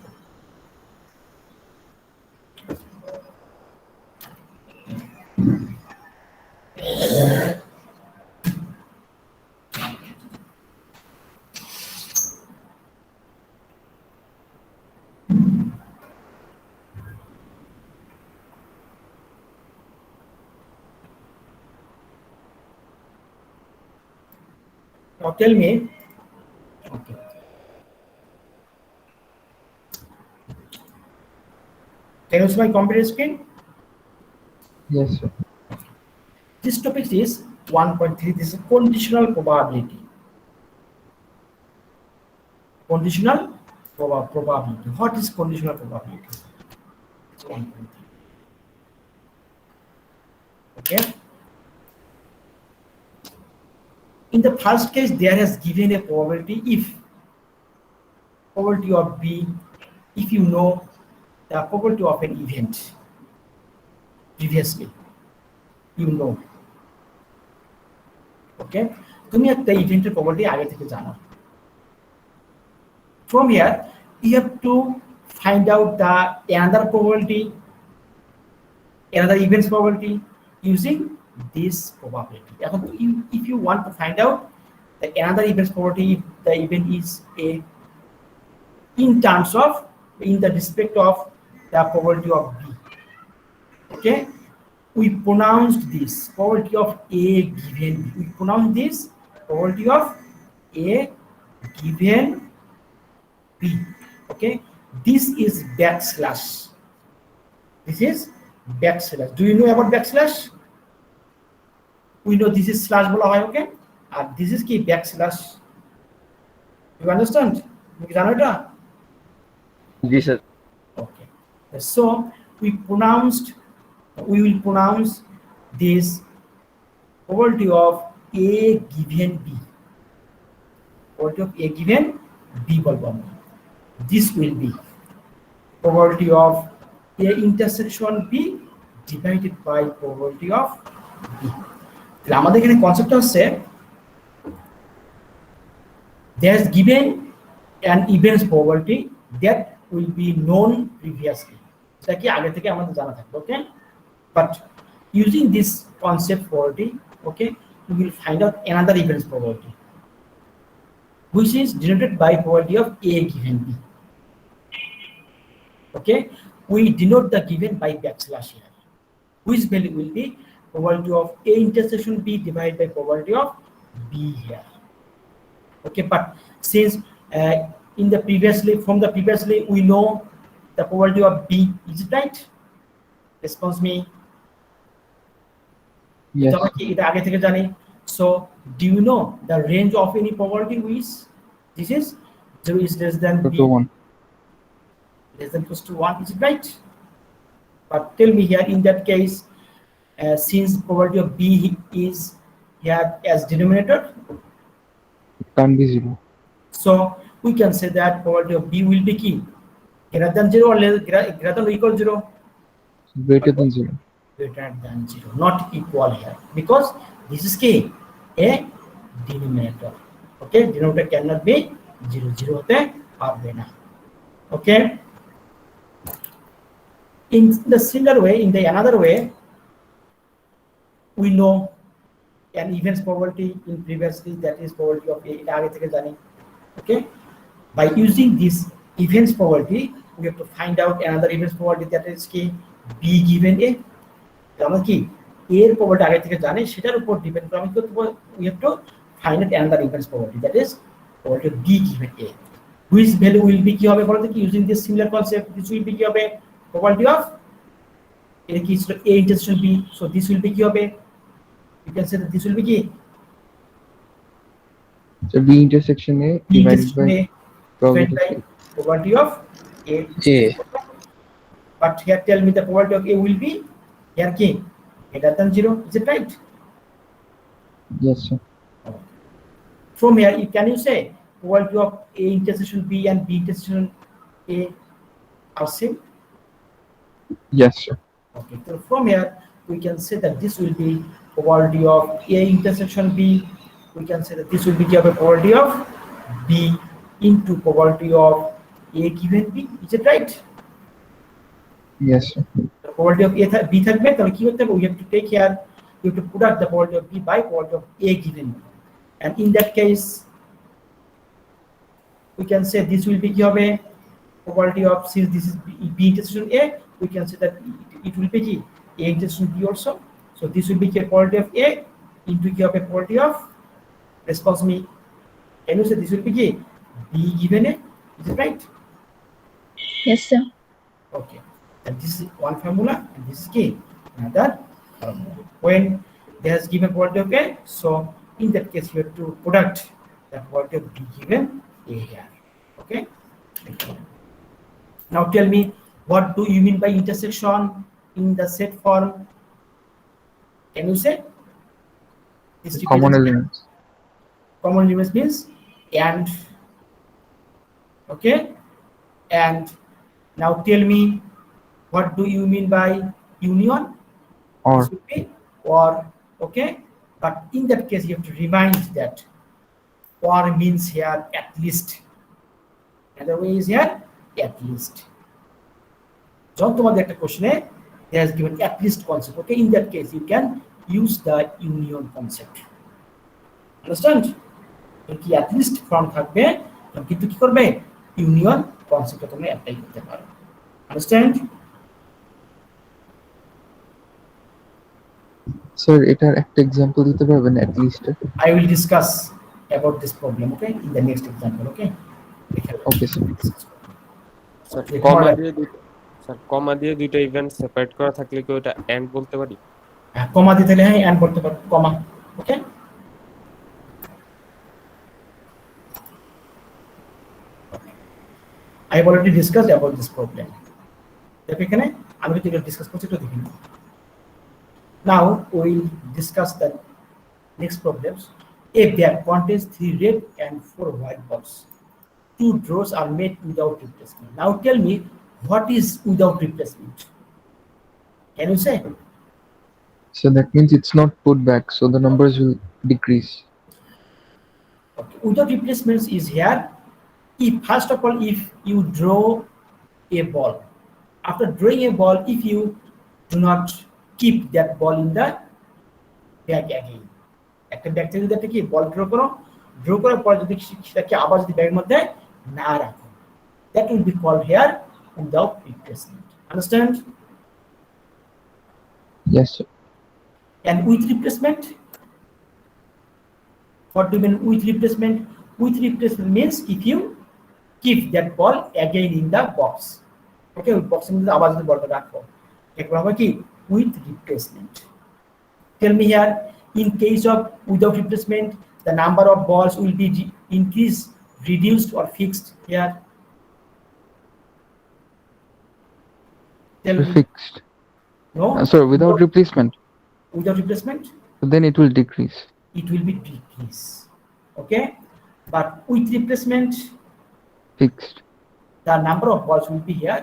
Now tell me, okay. Can you see my computer screen? Yes, sir. This topic is 1.3. This is conditional probability. Conditional probability. What is conditional probability? It's 1.3. Okay. In the first case, there has given a probability if probability of B, if you know the probability of an event previously, you know. Okay, তুমি একটা ইভেন্টের probability আগে থেকে জানো। From here, you have to find out the another probability, another event's probability using this probability. এখন if you want to find out the another event's probability, if the event is a in terms of in the respect of the probability of B. Okay, we pronounced this probability of A given B. We pronounce this probability of A given B. Okay, this is backslash. This is backslash. Do you know about backslash? We know this is slash bola hoy, okay, and this is ki backslash. You understand? You জানো এটা? জি sir. Okay, so we will pronounce this probability of A given B. Probability of A given B বলবো আমরা। This will be probability of A intersection B divided by probability of B. তাহলে আমাদের এখানে কনসেপ্টটা হচ্ছে there is given an event's probability that will be known previously. এটা কি আগে থেকে আমাদের জানা থাকবে, ওকে, but using this concept probability, okay, we will find out another event's probability which is denoted by probability of A given B. Okay, we denote the given by backslash here, which value will be probability of A intersection B divided by probability of B here. Okay, but since in the previously we know the probability of B, is it right? Response me. Yes. এটা আগে থেকে জানি। So do you know the range of any probability which this is 0 is less than B, To 1. less than equals to 1, is it right? But tell me here in that case, since probability of B is here as denominator, It can't be 0. so we can say that probability of B will be key greater than 0 or greater than or equal 0. Greater than 0. Greater than 0, not equal here, because this is key a denominator. Okay, denominator cannot be 0, 0 hote parbe na. Okay, in the similar way, in the another way, we know an event's probability in previously, that is probability of A, এটা আগে থেকে জানি। Okay, by using this event's probability, we have to find out another event's probability, that is key B given A. আমরা কি এর probability আগে থেকে জানি, সেটার উপর ডিপেন্ড করে আমি কি করতে পারি, we have to find out another event's probability, that is probability of B given A, which value will be কি হবে বলতে কি using this similar concept, this will be কি হবে probability of এটা কি ছিল A intersection B, so this will be কি হবে, you can say that this will be কি So B intersection A B divided intersection by A divided by probability of probability of A. A. But here tell me the probability of A will be here কি greater than 0, is it right? yes sir. From here, can you say probability of A intersection B and B intersection A are same? Yes sir. Okay, so from here we can say that this will be probability of A intersection B. We can say that this will be given probability of B into probability of A given B. Is it right? Yes sir. The probability of A B থাকবে তাহলে কি করতে হবে? We have to take here, we have to put out the probability of B by probability of A given B. And in that case, we can say this will be কি হবে? Probability of, since this is B intersection A, we can say that it will be কি A intersection B also. So this will be কি probability of A into কি হবে probability of, response me, can you say this will be কি B given A? Is it right? Yes, sir. Okay, and this is one formula and this is key another formula. When there is given probability of A, so in that case you have to product the probability of B given A here. Okay, now tell me, what do you mean by intersection in the set form? Can you say this Common represents elements. common elements means and, okay, and now tell me, what do you mean by union? Or This will be or, okay, but in that case you have to remind that or means here at least, another way is here at least. যখন তোমাদের একটা কোশ্চেনে there is given at least concept, okay, in that case you can use the union concept, understand? কি at least form থাকবে কিন্তু কি করবে union কনসেপ্টটা তুমি অ্যাপ্লাই করতে পারো, understand? স্যার এটার একটা এক্সাম্পল দিতে পারবেন at least? I will discuss about this problem, okay, in the next example, okay? Okay sir. Sir যে কমা তোমার- দিয়ে স্যার কমা দিয়ে দুইটা ইভেন্ট সেপারেট করা থাকলে কি ওটা এন্ড বলতে পারি? হ্যাঁ, কমা দিতে হলে হ্যাঁ অ্যান্ড করতে পারো, কমা, ওকে? I have already discussed about this problem. দেখো এখানে আমি যদি এটা ডিসকাস করছি, একটু দেখে নিই। Now we will discuss the next problems. A bag contains 3 red and 4 white balls. 2 draws are made without replacement. Now tell me, what is without replacement? Can you say? So that means it's not put back, so the numbers will decrease. Okay. Without replacements is here. If first of all, if you draw a ball, after drawing a ball, if you do not keep that ball in the bag again, একটা bag থেকে যদি একটা কি বল draw করার পর যদি সেটাকে আবার যদি ব্যাগের মধ্যে না রাখো, that will be called here without replacement, understand? Yes sir. And with replacement, what do you mean with replacement? With replacement means if you keep that ball again in the box, okay, box এর মধ্যে আবার যদি বলটা রাখো, এরপর হবে কি with replacement. Tell me here, in case of without replacement, the number of balls will be increased, reduced or fixed here? Tell me. Fixed. No, Sorry, without replacement, without replacement so then it will decrease. it will be decrease, okay, but with replacement Fixed. the number of balls will be here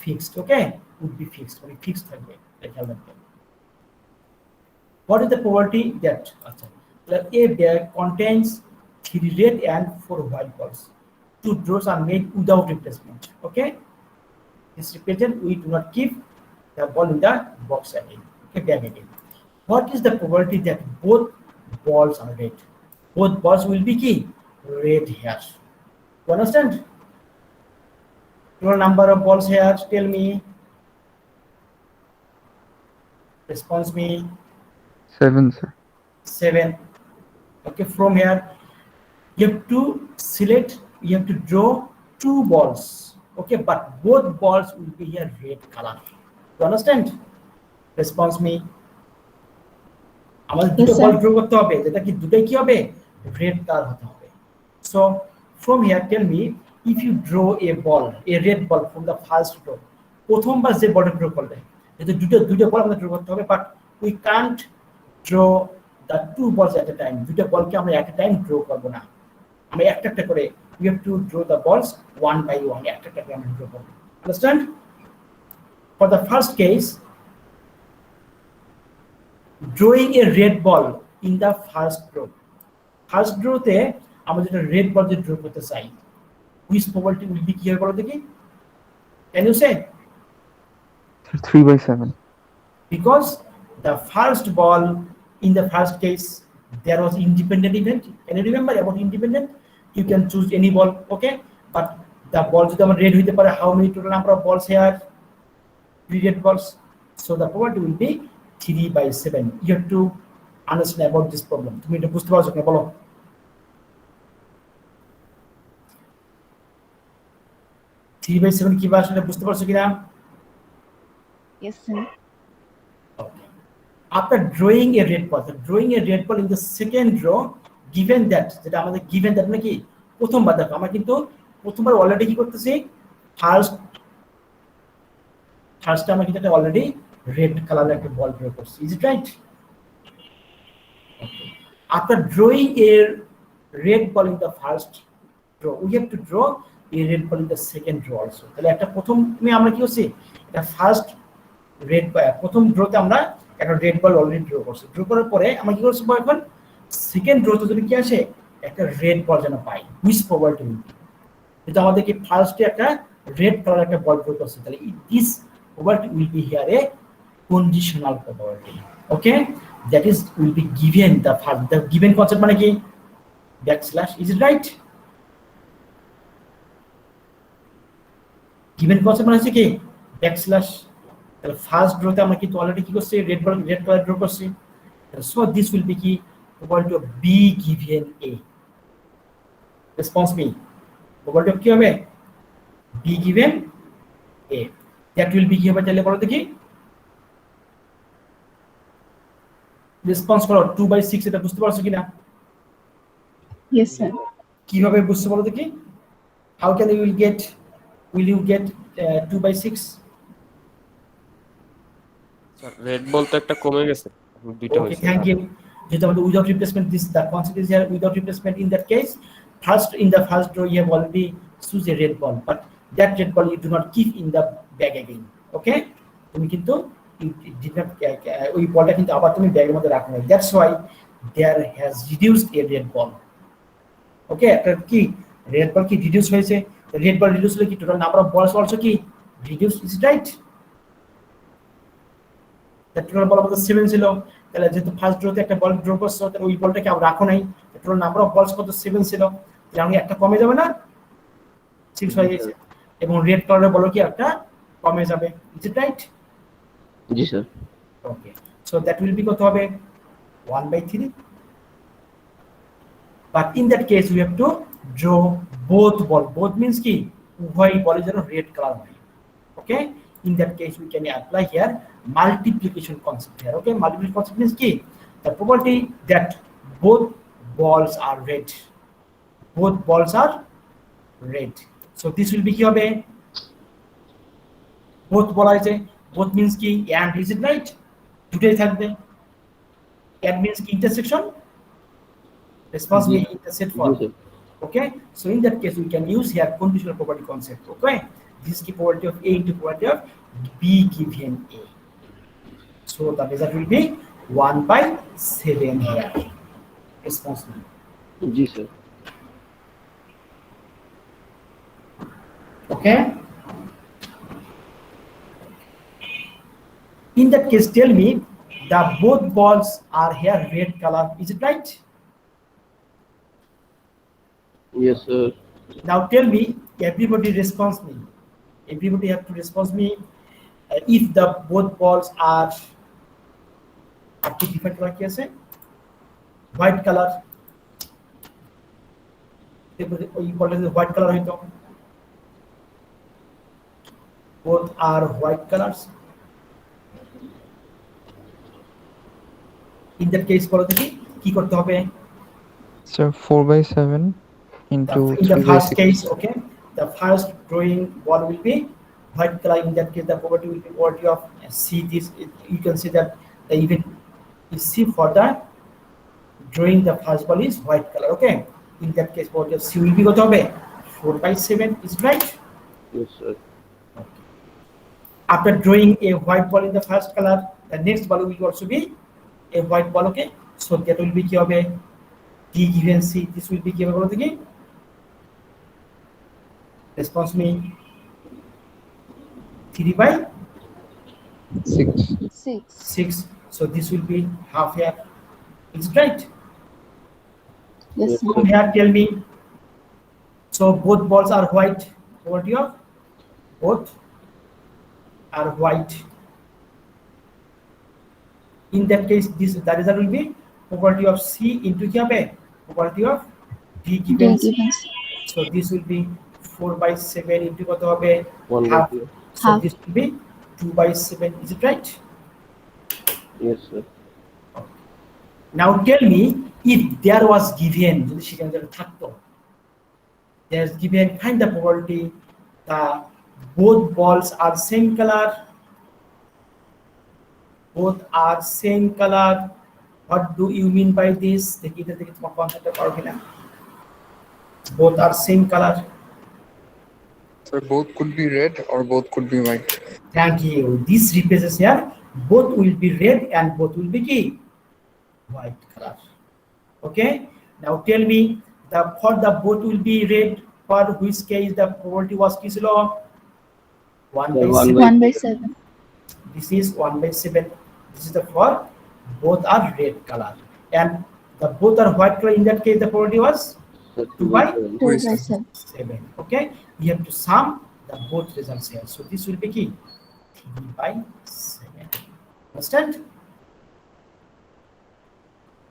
fixed, okay, would be fixed, or fixed থাকবে, খেয়াল রাখবেন। What is the probability that a bag contains 3 red and 4 white balls? 2 draws are made without replacement, okay? This represent we do not keep the ball in the box again, okay, bag again. What is the probability that both balls are red? Both balls will be key red here. You understand? Total number of balls here, tell me. Response me. 7 sir. 7. Okay, from here you have to select, you have to draw 2 balls, okay, but both balls will be here red color. You understand? Response me. আমাদের Yes, দুটো sir. বল draw করতে হবে, যেটা কি দুটোই কি হবে, red colour হতে হবে। So from here tell me, if you draw a ball, a red ball from the first draw, প্রথমবার যে বলটা ড্র করবে, যেহেতু দুটো বল আমাদের ড্র করতে হবে, but we can't draw the two balls at A time. দুটো বলকে আমরা এট এ টাইম ড্র করবো না, আমরা একটা একটা করে, we have to draw the balls one by one, একটা একটা করে আমরা ড্র করবো। Understand? For the first case, drawing a red ball in the first row. First ড্রতে আমরা যেটা রেড বল যে ড্র করতে চাই, হুইচ প্রবাবিলিটি উইল বি কি হবে বলো দেখি, can you say? 3/7. Because the first ball in the first case there was independent event. Can you remember about independent? You can choose any ball, okay, but the ball যদি আমার red হইতে পারে, how many total number of balls here? 3 red balls. So the probability will be 3/7. You have to understand about this problem. তুমি এটা বুঝতে পারছো কিনা বলো? 3/7 কি বা আসলে বুঝতে পারছো কিনা? Yes, sir. Okay. After drawing a red ball, in the second row, given that, যেটা আমাদের given that নাকি প্রথমবার, দেখো আমরা কিন্তু প্রথমবার অলরেডি কি করতেছি, ফার্স্ট আমরা কিন্তু অলরেডি রেড কালারের একটা বল ড্র করছি। Is it right? Okay. After drawing a red ball in the first row, we have to draw a red ball in the second row also. তাহলে একটা প্রথমে আমরা কি করছি, এটা ফার্স্ট রেড, প্রথম ড্রতে আমরা একটা রেড বল অলরেডি ড্র করছি। ড্র করার পরে আমরা কি করছি, এখন সেকেন্ড ড্রতে যদি কি আসে, একটা রেড বল যেন পাই, হুইচ প্রবাবিলিটি, কিন্তু আমাদের কি ফার্স্টে একটা রেড কালার একটা বল ড্র করছে, তাহলে this probability will be here A conditional probability. Okay, that is will be given the first, the given concept মানে কি, backslash. Is it right? Given concept মানে হচ্ছে কি, ব্যাকস্ল্যাশ। তাহলে ফার্স্ট ড্রতে আমরা কিন্তু অলরেডি কি করছি, রেড কালার ড্র করছি। সো দিস উইল বি কি, probability of B given A. Response B, probability of কি হবে, B given A. That will be কি হবে তাহলে বলো দেখি, রেসপন্স করো 2/6। এটা বুঝতে পারছো কিনা? Yes, sir. কিভাবে বুঝতে বলো দেখি, how can you will you get 2/6? Sir red ball তো একটা কমে গেছে, এখন দুইটা Okay, হয়েছে। thank you. যেটা আমাদের without replacement, this the concept is here without replacement. In that case, in the first row you have already choose a red ball, but that red ball you do not keep in the bag again. Okay, তুমি কিন্তু did not ওই বলটা কিন্তু আবার তুমি ব্যাগের মধ্যে রাখো না। That's why there has reduced a red ball. Okay, একটা কি red ball কি reduce হয়েছে, red ball reduce হলে কি total number of balls also কি reduce, is it right? Total ball আমাদের 7 ছিল, তাহলে যেহেতু ফার্স্ট ড্রতে একটা বল ড্র করছো, তাহলে ওই বলটাকে আমরা রাখো নাই, টোটাল নাম্বার অফ বলস কত 7 ছিল, তাহলে আমি একটা কমে যাবে না, 6 হয়ে গেছে, এবং রেড কালারের বল কি একটা কমে যাবে। Is it right? G sir. Okay, so that will B কত হবে, 1/3। But in that case we have to draw both ball, both means কি, উভয় বলে যেন রেড কালার হয়। Okay, in that case we can apply here multiplication concept here. Okay, multiplication concept means key, the probability that both balls are red, so this will be কি হবে, both বলা হয়েছে, both means কি, and is it right? দুটোই থাকবে, and means কি, intersection, response may intersect for. Okay, so in that case we can use here conditional property concept. Okay, this is the probability of A into probability of B given A. So the result will be 1/7 here. Response. G sir. Okay. In that case, tell me, the both balls are here red color. Is it right? Yes sir. Now tell me, everybody responds me. Everybody have to respond me. If the both balls are different color, क्या से? White color. ये ball white color है तो both are white colors. In that case বলো দেখি কি করতে হবে? So 4 by 7 into In the 3 by first 6. case, okay, the first drawing ball will be white color. In that case, the property will be property of C. This you can see that the event is C for the drawing the first ball is white color. Okay, in that case, property of C will be কত হবে? 4 by 7 is right. Yes, sir. After drawing a white ball in the first color, the next ball will also be a white ball. Okay, so that will be কি হবে? D given C. This will be কি হবে বলো দেখি? Response me 3 by 6. 6. 6. So this will be half here. It's right. Yes, Yes, sir. From here, tell me. So both balls are white. What you have? Both are white. In that case, this the result will be property of C into क्या पे? Property of D D given C. given C. So this will be 4 by 7 into কত হবে? 1 by Half. 2. So Half. this will be 2 by 7. Is it right? Yes, sir. Now tell me if there was given যদি সেখানে যদি থাকতো, there is given find the probability both balls are same color, both are same color. What do you mean by this? দেখি এটা থেকে তোমার কনসেপ্টটা পারো কিনা। Both are same color. So both could be red or both could be white. Thank you. This replaces here both will be red and both will be কি? White color. Okay, now tell me for the both will be red, for which case the probability was কি ছিল? 1 by 1 7. by 1 by 7. This is 1 by 7. This is the for both are red color, and the both are white color. In that case, the probability was 2 by 7. 2 by 7. 7. Okay, we have to sum the both results here. So this will be key 3 by 7. Understand?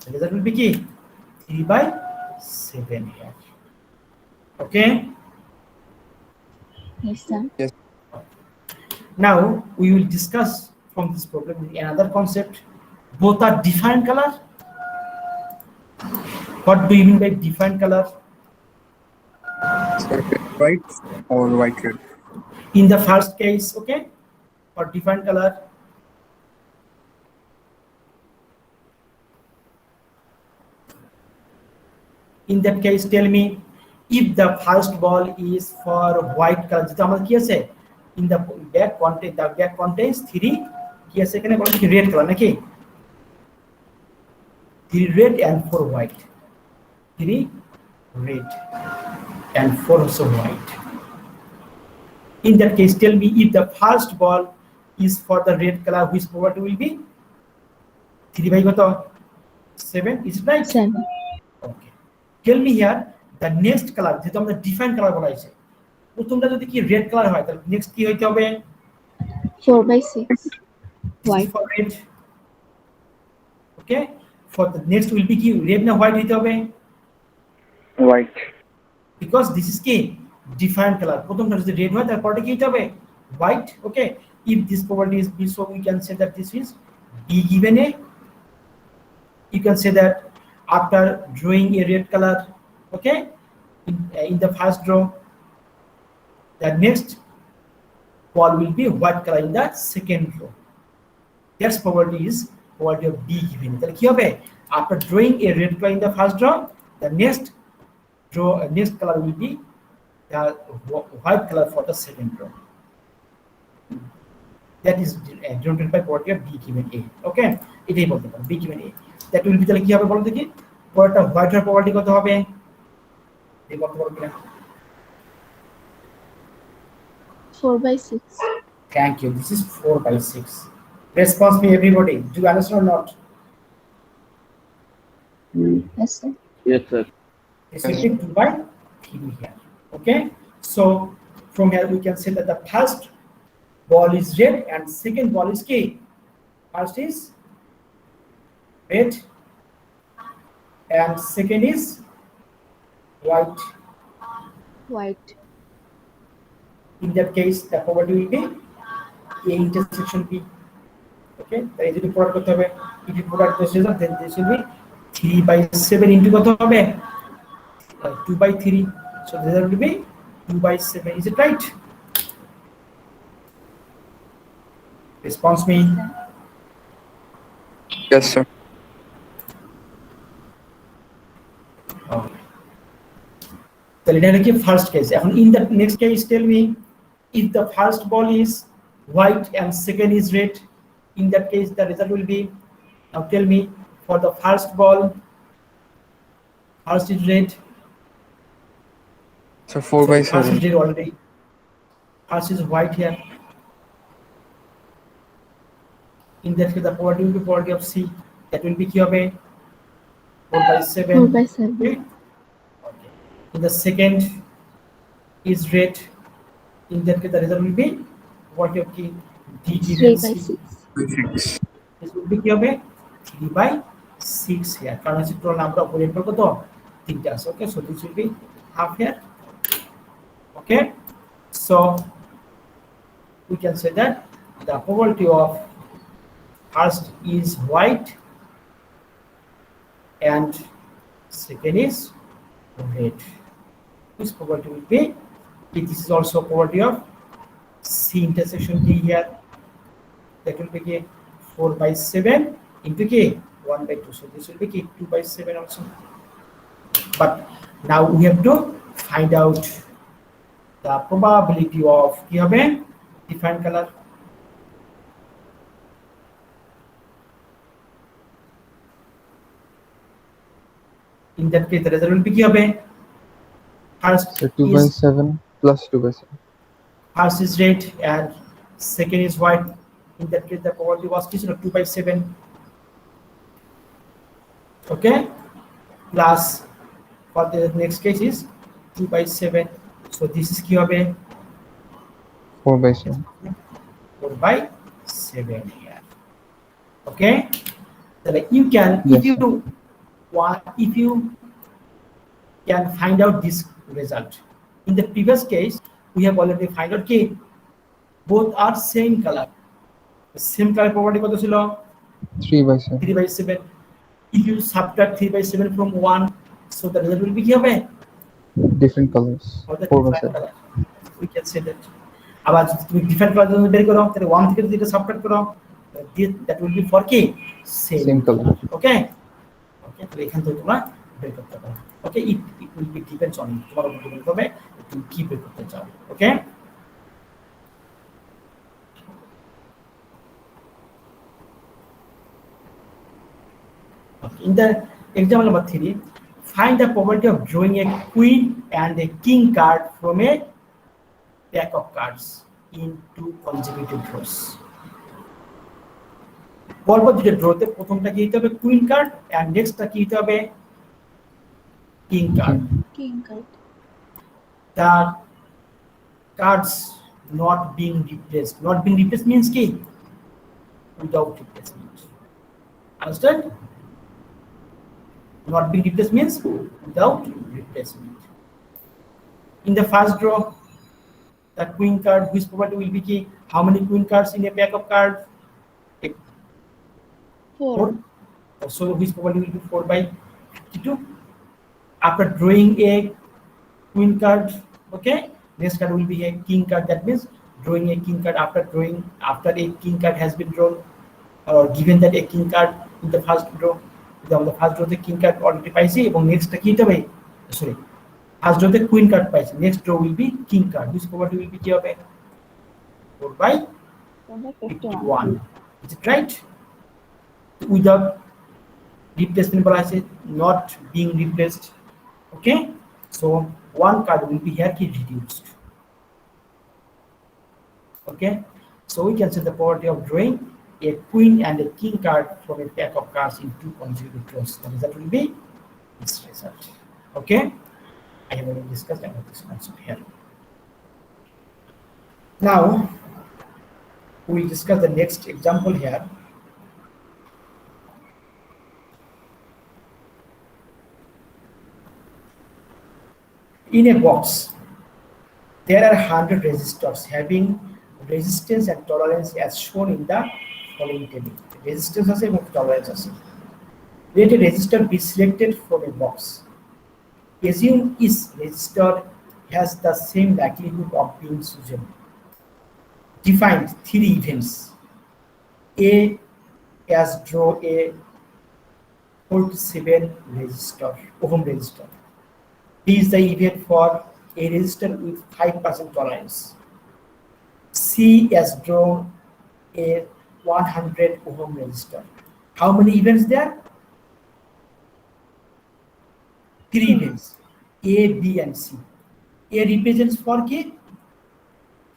The result will be key 3 by 7 here. Okay. Yes, sir. Now we will discuss from this problem another concept. Both are different color. What do you mean by different color? So white or white red. In the first case, okay, for different color. In that case, tell me if the first ball is for white color. যেটা আমাদের কি আছে? In the bag contains 3 কি আছে এখানে বলো কি red color নাকি? 3 red and 4 white. 3 red and 4 also white. In that case, tell me if the first ball is for the red color, which probability will be? 3 by কত? 7. Is it right? 7. Okay. Tell me here the next color যেটা আমরা define colour বলা হয়েছে। প্রথমটা যদি কি red colour হয় তাহলে নেক্সট কি হইতে হবে? 4 by 6. This is White. for red. Okay. For the next will be কি red না white হইতে হবে? White. Because this is কি different color. প্রথমটা যদি red হয় তারপরটা কি হইতে হবে? White. Okay. If this property is B, so we can say that this is B given A. You can say that after drawing a red color, okay, in the first draw, the next ball will be white color in the second draw. That's probability is probability of B given. তাহলে কি হবে? After drawing a red color in the first draw, the next color will be the white color for the second draw. That is denoted by probability of B given A. Okay, এটাই বলতে পারো B given A. That will be তাহলে কি হবে বলো দেখি? পরেরটা white এর প্রপার্টি কত হবে? এই বলতে পারো কিনা? 4 by 6. Thank you. This is 4 by 6. Response me everybody. Do you understand or not? Yes, sir. Yes, sir. This will be 2 by 3 here. Okay. So from here we can say that the first ball is red and second ball is K. First is red and second is white. White. In that case, the probability will be A intersection B. Okay. Okay, তাই যদি product করতে হবে, if you product this result, then this will be 3/7 into কত হবে? 2/3. So the result will be 2/7. Is it right? Response me. Yes, sir. Okay. তাহলে এটা হলো কি ফার্স্ট কেস। এখন in the next case tell me if the first ball is white and second is red, in that case the result will be, now tell me, for the first ball, first is red, So 4 by sorry, first is 7. red already, first is white here. In that case the probability will be probability of C, that will be কি হবে? 4/7. 4/7. Okay. Okay. In the second is red, in that case the result will be what of key? D given C. 3/6. 6. This will be কি হবে? 3/6 here. কারণ হচ্ছে total number of variable কত? 3টা আছে। Okay, so this will be half here. Okay, so we can say that the probability of first is white and second is red. This probability will be, this is also probability of C intersection D here. That will be 4/7 into K 1/2. So this will be K 2/7 also. But now we have to find out the probability of কি হবে? Different color. In that case the result will be কি হবে? First So 2 by is 7 plus 2 by 7. first is red and second is white. In that case the probability was 2/7. Okay, plus for the next case is 2/7. So this is কি হবে? 4 by 7. 4/7 here. Okay, so like you can, Yes, if you want, if you can find out this result. In the previous case we have already find out key, both are same color. The same color probability কত ছিল? 3 by 7. 3/7. If you subtract 3/7 from 1, so the result will be কি হবে? Different colors. Or the 4 by different 7. color. We can say that. আবার যদি তুমি different colour যদি বের করো তাহলে 1 থেকে যদি এটা সাবট্রাক্ট করো, that will be for কি? Same Same color. Okay, okay, তাহলে এখান থেকে তোমরা বের করতে পারো। Okay, it will be depends on তোমার উপর ডিপেন্ড করবে তুমি কি বের করতে চাও। Okay, in the example number 3, find the probability of drawing a queen and a king card from a pack of cards in 2 consecutive draws. পরপর দুটো ড্রতে প্রথমটা কি হতে হবে? কুইন কার্ড, এন্ড নেক্সটটা কি হতে হবে? King card. King card. The cards not being replaced. Not being replaced means কি? Without replacement. Understand? Not being replaced means without replacement. In the first draw, the queen card, which probability will be key? How many queen cards in a pack of cards? 4. 4. So which probability will be 4/52? After drawing a queen card, okay, next card will be a king card. That means drawing a king card, after a king card has been drawn, or given that a king card in the first draw, the first draw the king card already পাইছি এবং নেক্সটটা কি হবে? Sorry, first draw the queen card পাইছি, next draw will be king card. Which probability will be কি হবে? 4/51. Is it right? Without replacement বলা আছে, not being replaced. Okay, so one card will be here reduced. Okay, so we can say the probability of drawing a queen and a king card from a pack of cards in 2 consecutive draws. The result will be this result. Okay, I have already discussed about this concept here. Now we will discuss the next example here. In a box, there are 100 resistors having resistance and tolerance as shown in the following table. Resistance আছে এবং tolerance আছে. Let a resistor be selected from a box. Assume each resistor has the same likelihood of being chosen. Define 3 events. A as draw a 47 resistor, ohm resistor. B is the event for a resistor with 5% tolerance. C as draw a 100 ohm resistor. How many events there? 3 events. A, B, and C. A represents for K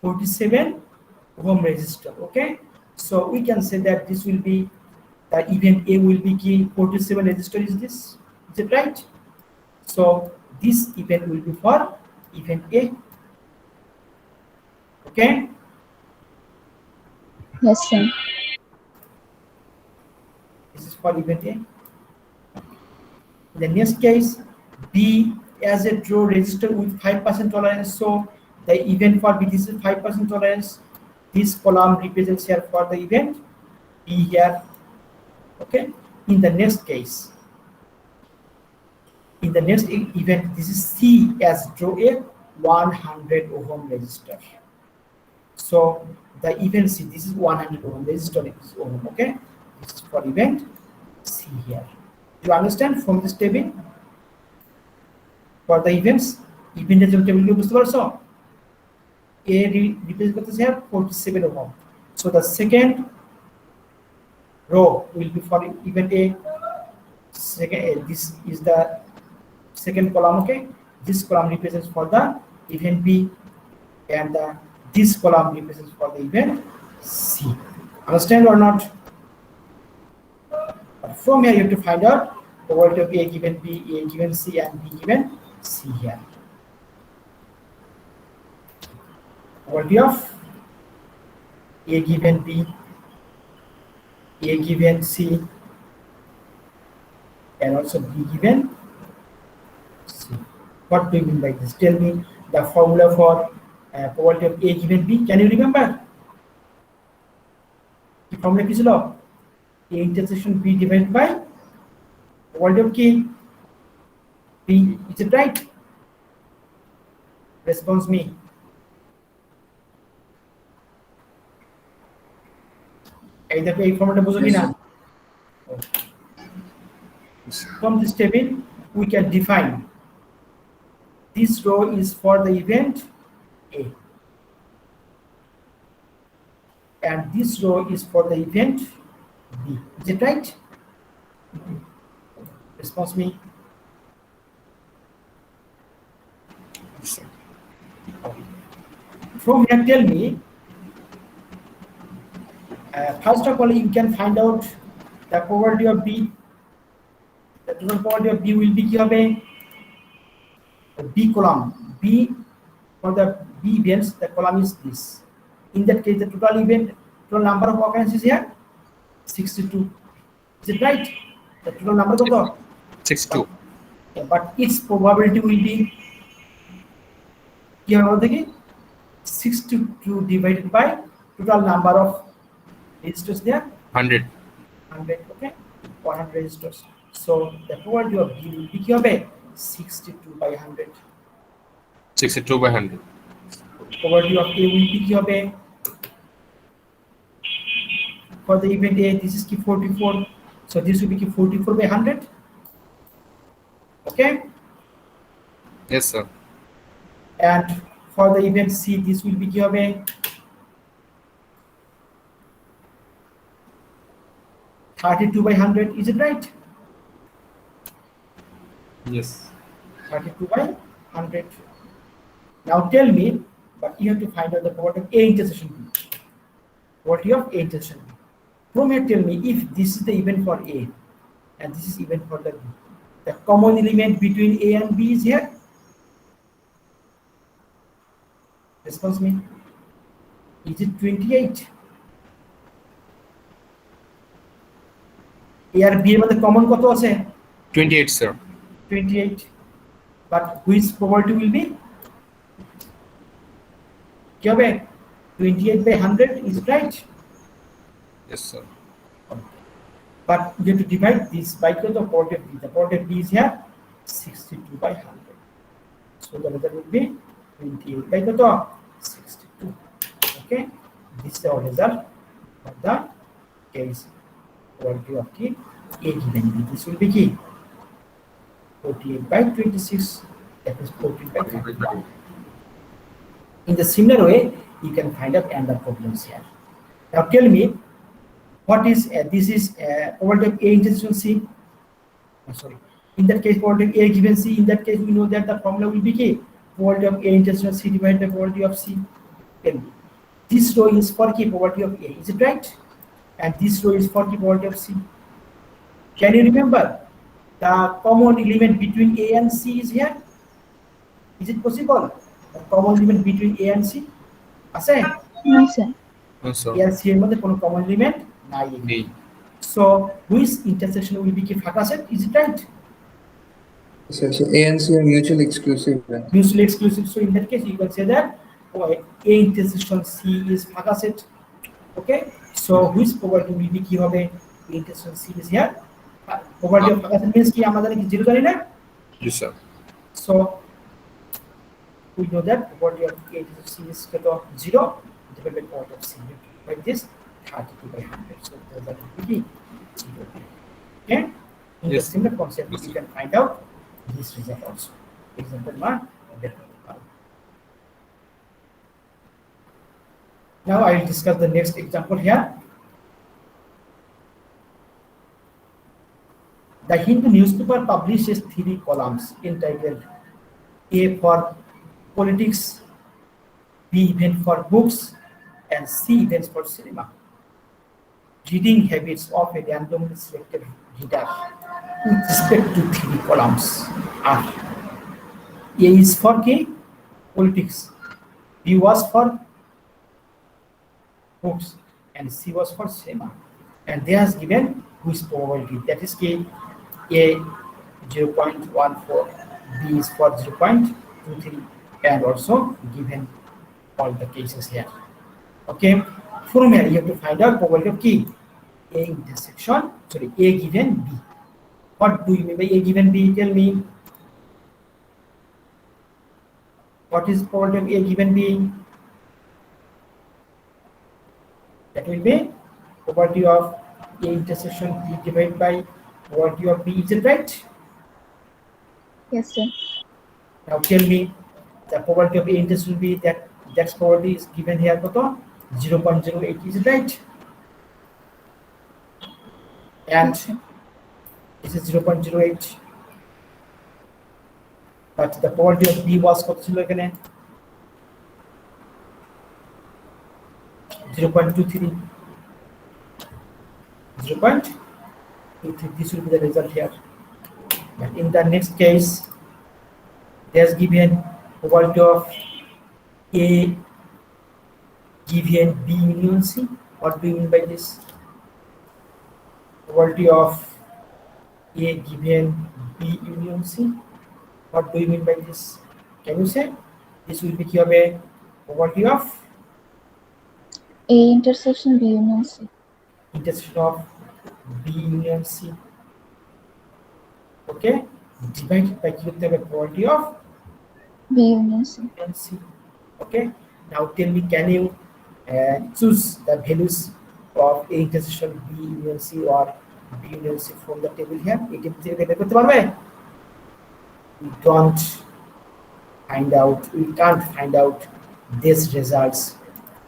47 ohm resistor. Okay, so we can say that this will be the event A will be key 47 resistor. Is this? Is it right? So this event will be for event A. Okay. Yes, sir. This is for event A. In the next case, B as a draw resistor with 5% tolerance. So the event for B, this is 5% tolerance. This column represents here for the event B here. Okay. In the next case, in the next event, this is C as draw a 100 ohm resistor. So the event C, this is 100 ohm resistor, is ohm. Okay, this is for event C here. Do you understand from this table? For the events, event table বুঝতে পারছো? A represents করতেছে here 47 ohm. So the second row will be for event A. Second, this is the second column. Okay, this column represents for the event B, and this column represents for the event C. Understand or not? From here you have to find out the probability of A given B, A given C, and B given C here. Probability of A given B, A given C, and also B given C. What do you mean by this? Tell me the formula for probability of A given B. Can you remember? The formula is law. A intersection B divided by probability of K. B. Is it right? Response me. Either A formula বুঝো কিনা? From this table, we can define this row is for the event A, and this row is for the event B. Is it right? Response me. From here, tell me. First of all, you can find out the probability of B. The total probability of B will be কি হবে? B column. B for the B events, the column is this. In that case, the total number of occurrences here 62. Is it right? The total number of 62. Yeah, but its probability will be কি হবে দেখি 62 divided by total number of registers there 100. 100. Okay, 100 registers. So the probability of B will be কি হবে 62 by 100. 62 by 100. Probability of A will be কি হবে for the event A, this is কি 44. So this will be কি 44 by 100. Okay, Yes, sir. and for the event C, this will be কি হবে 32 by 100. Is it right? Yes. 32 by 100. Now tell me, but you have to find out the probability of A intersection B. Probability of A intersection B. From here, tell me if this is the event for A and this is event for the B. The common element between A and B is here. Response me. Is it 28? A R B এর মধ্যে common কত আছে? 28, sir. 28. But which probability will be? কি হবে? 28 by 100 is right. Yes, sir. But you have to divide this by the probability of B. The probability of B is here 62 by 100. So the result will be 28 by the 62. Okay, this is our result of the case probability of key A given B. This will be key 48 by 26. That is 14 by 30. In the similar way, you can find out another problems here. Now tell me, what is this is probability of A intersection C. Sorry. In that case, probability of A given C. In that case, we know that the formula will be K. Probability of A intersection C divided by probability of C. Tell me, this row is for K probability of A. Is it right? And this row is for K probability of C. Can you remember the common element between A and C is here? Is it possible? The common element between A and C? আছে? No, sir. A and C এর মধ্যে কোনো common element নাই। So which intersection will be কি ফাঁকা set? Is it right? So A and C are mutually exclusive. Mutually exclusive. So in that case, you can say that A intersection C is ফাঁকা set. Okay. So which probability will be কি হবে? A intersection C is here. Probability of ফাঁকা set means কি আমরা জানি কি 0 জানি না? Yes, sir. So we know that probability of A intersection C is equal to 0 divided by probability of C. Like this 32 by 100. So the result will be 0. Okay. In the Yes. similar concept, you can find out this result also. Example one. Now I will discuss the next example here. The Hindu newspaper publishes 3 columns entitled A for politics, B event for books, and C events for cinema. Reading habits of a randomly selected reader with respect to 3 columns are: A is for K, politics, B was for books, and C was for cinema. And they has given which probability, that is K, A 0.14, B is for 0.23, and also given all the cases here. Okay, from here you have to find out probability of key A intersection, sorry, A given B. What do you mean by A given B? Tell me. What is probability of A given B? That will be probability of A intersection B divided by probability of B. Is it right? Yes, sir. Now tell me the probability of A intersection B, that probability is given here কত 0.08. Is it right? And this is 0.08. But the probability of B was কত ছিল এখানে 0.23. 0.23. This will be the result here. But in the next case, there's given probability of A given B union C. What do you mean by this? Probability of A given B union C. What do you mean by this? Can you say? This will be a probability of A intersection B union C. intersection of B union C. Okay, divided by probability of B union C. union C. Okay, now tell me, can you choose the values of A intersection B union C or B union C from the table here? এই table থেকে বের করতে পারবে? We can't find out these results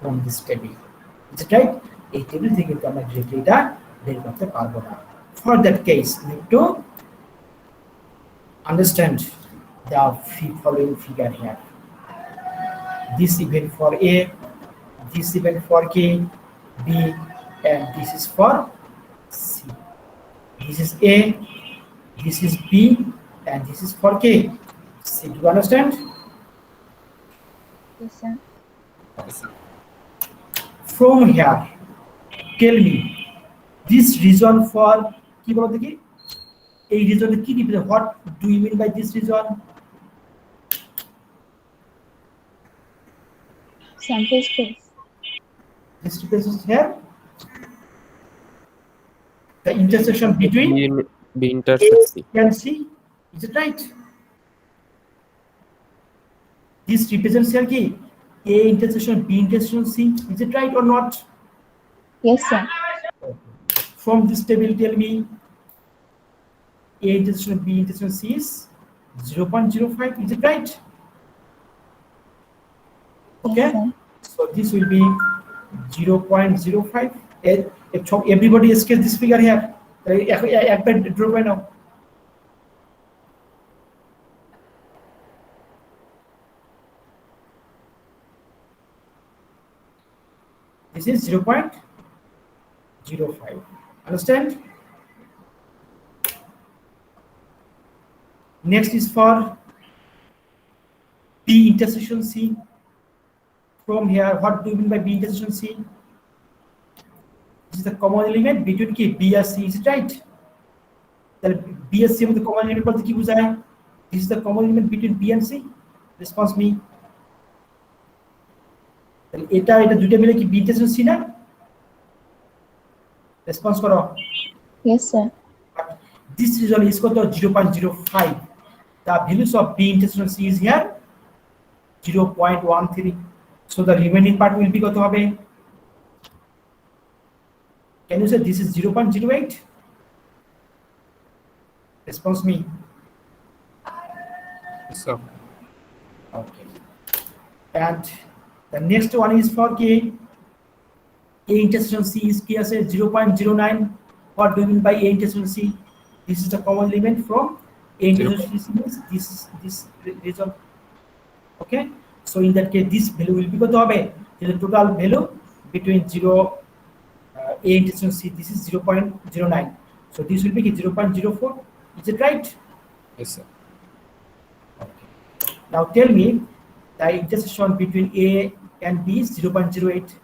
from this table. Is it right? এই table থেকে কিন্তু আমরা directly এটা বের করতে পারবো না. For that case, you need to understand the following figure here. This event for A, this event for K, B, and this is for C. This is A, this is B, and this is for K. C, do you understand? Yes, sir. From here, tell me this reason for কি বলো দেখি এই রিজনে কি দিবে? What do you mean by this reason? Sample space. This space is here. The intersection between B intersect C. A and C. Is it right? This represents here key A intersection B intersection C. Is it right or not? Yes, sir. From this table, tell me A intersection B intersection C is 0.05. Is it right? Okay. Yes, sir. So this will be 0.05. Everybody sketch this figure here. একবার draw করে নাও। This is 0.05. Understand? Next is for B intersection C. From here, what do you mean by B intersection C? This is the common element between K, B and C. Is it right? The B and C with the common element বলতে কি বোঝায়? This is the common element between B and C. Response me. এটা দুটো মিলে কি B intersection C না? Response করো। Yes, sir. This region is equal to 0.05. The values of B intersection C is here 0.13. So the remaining part will be কত হবে? Can you say this is 0.08? Response me. So Okay. And the next one is for K. A intersection C is K as a 0.09. What do you mean by A intersection C? This is the common element from A intersection C means this region. Okay. So in that case, this value will be কত হবে? The total value between A intersection C. This is 0.09. So this will be 0.04. Is it right? yes, sir. Okay. Now tell me the intersection between A and B is 0.08.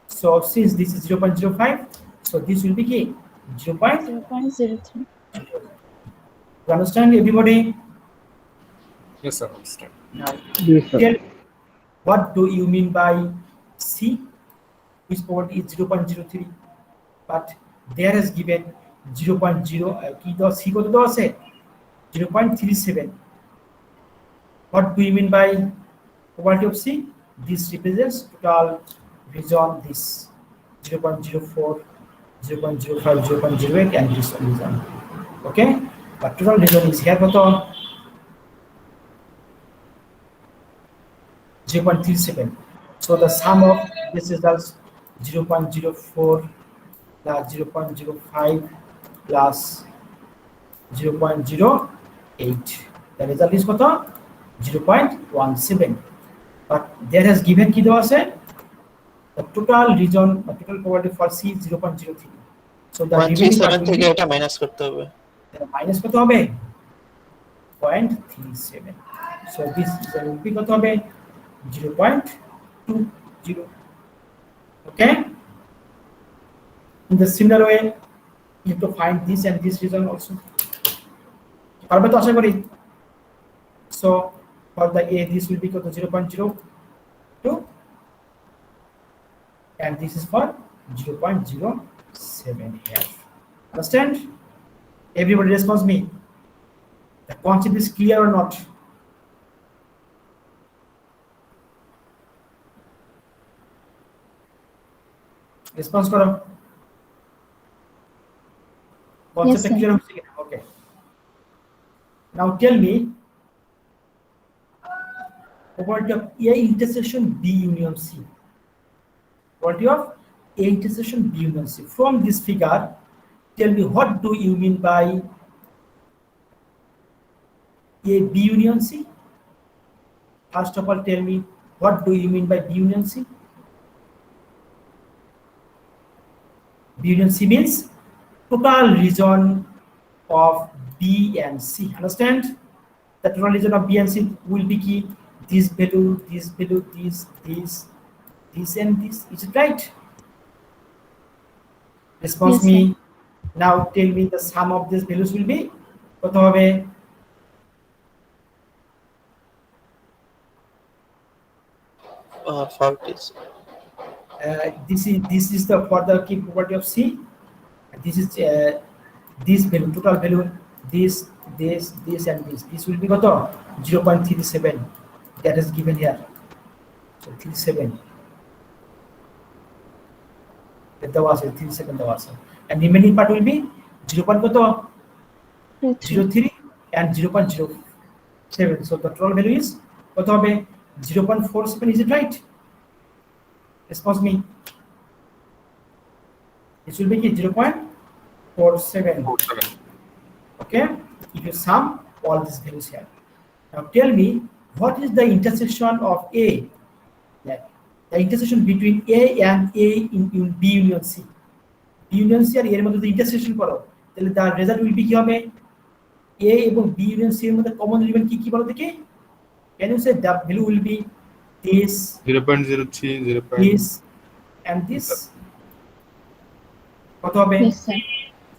So since this is 0.05, so this will be 0.03. You understand, everybody? Yes, sir. Understand. Now Yes, sir. tell what do you mean by C, which probability is 0.03, but there is given 0.0 কি দাও C কত দাও আছে 0.37. What do you mean by probability of C? This represents total region, this 0.04, 0.05, 0.08 and this region. Okay, but total region is here কত 0.37. So the sum of this results 0.04 plus 0.05 plus 0.08. The result is কত 0.17. But there has given কি দেওয়া আছে the total region or total probability for C is 0.03. So the remaining part 137 will থেকে be এটা minus করতে হবে। minus কত হবে 0.37. So this will be কত হবে 0.20. Okay. In the similar way, you have to find this and this region also. পারবে তো আশা করি। So for the A, this will be equal to 0.02, and this is for 0.07 here. Understand? Everybody responds me. The concept is clear or not? Response করো। Concept sir. clear হচ্ছে কিনা? Okay. Now tell me probability of A intersection B union C. Probability of A intersection B union C. From this figure, tell me what do you mean by A B union C? First of all, tell me what do you mean by B union C? B union C means total region of B and C. Understand? The total region of B and C will be key this value, this, this and this. Is it right? Response Yes, me. Now tell me the sum of these values will be কত হবে? Fault is This is the for the key probability of C. And this is this value, total value, this and this will be কত 0.37, that is given here. So 37 দেওয়া আছে, 37 দেওয়া আছে, and remaining part will be 0. কত 03 and 0.07. So the total value is কত হবে 0.47. Is it right? Response me. This will be 0.47. Okay, if you sum all these values here. Now tell me, what is the intersection of A? Like the intersection between A and A in B union C. B union C আর এর মধ্যে যদি intersection করো তাহলে the result will be কি হবে A এবং B union C এর মধ্যে common element কি বলো দেখি? Can you say the value will be this 0.03, 0. this and this? কত হবে? Yes, sir.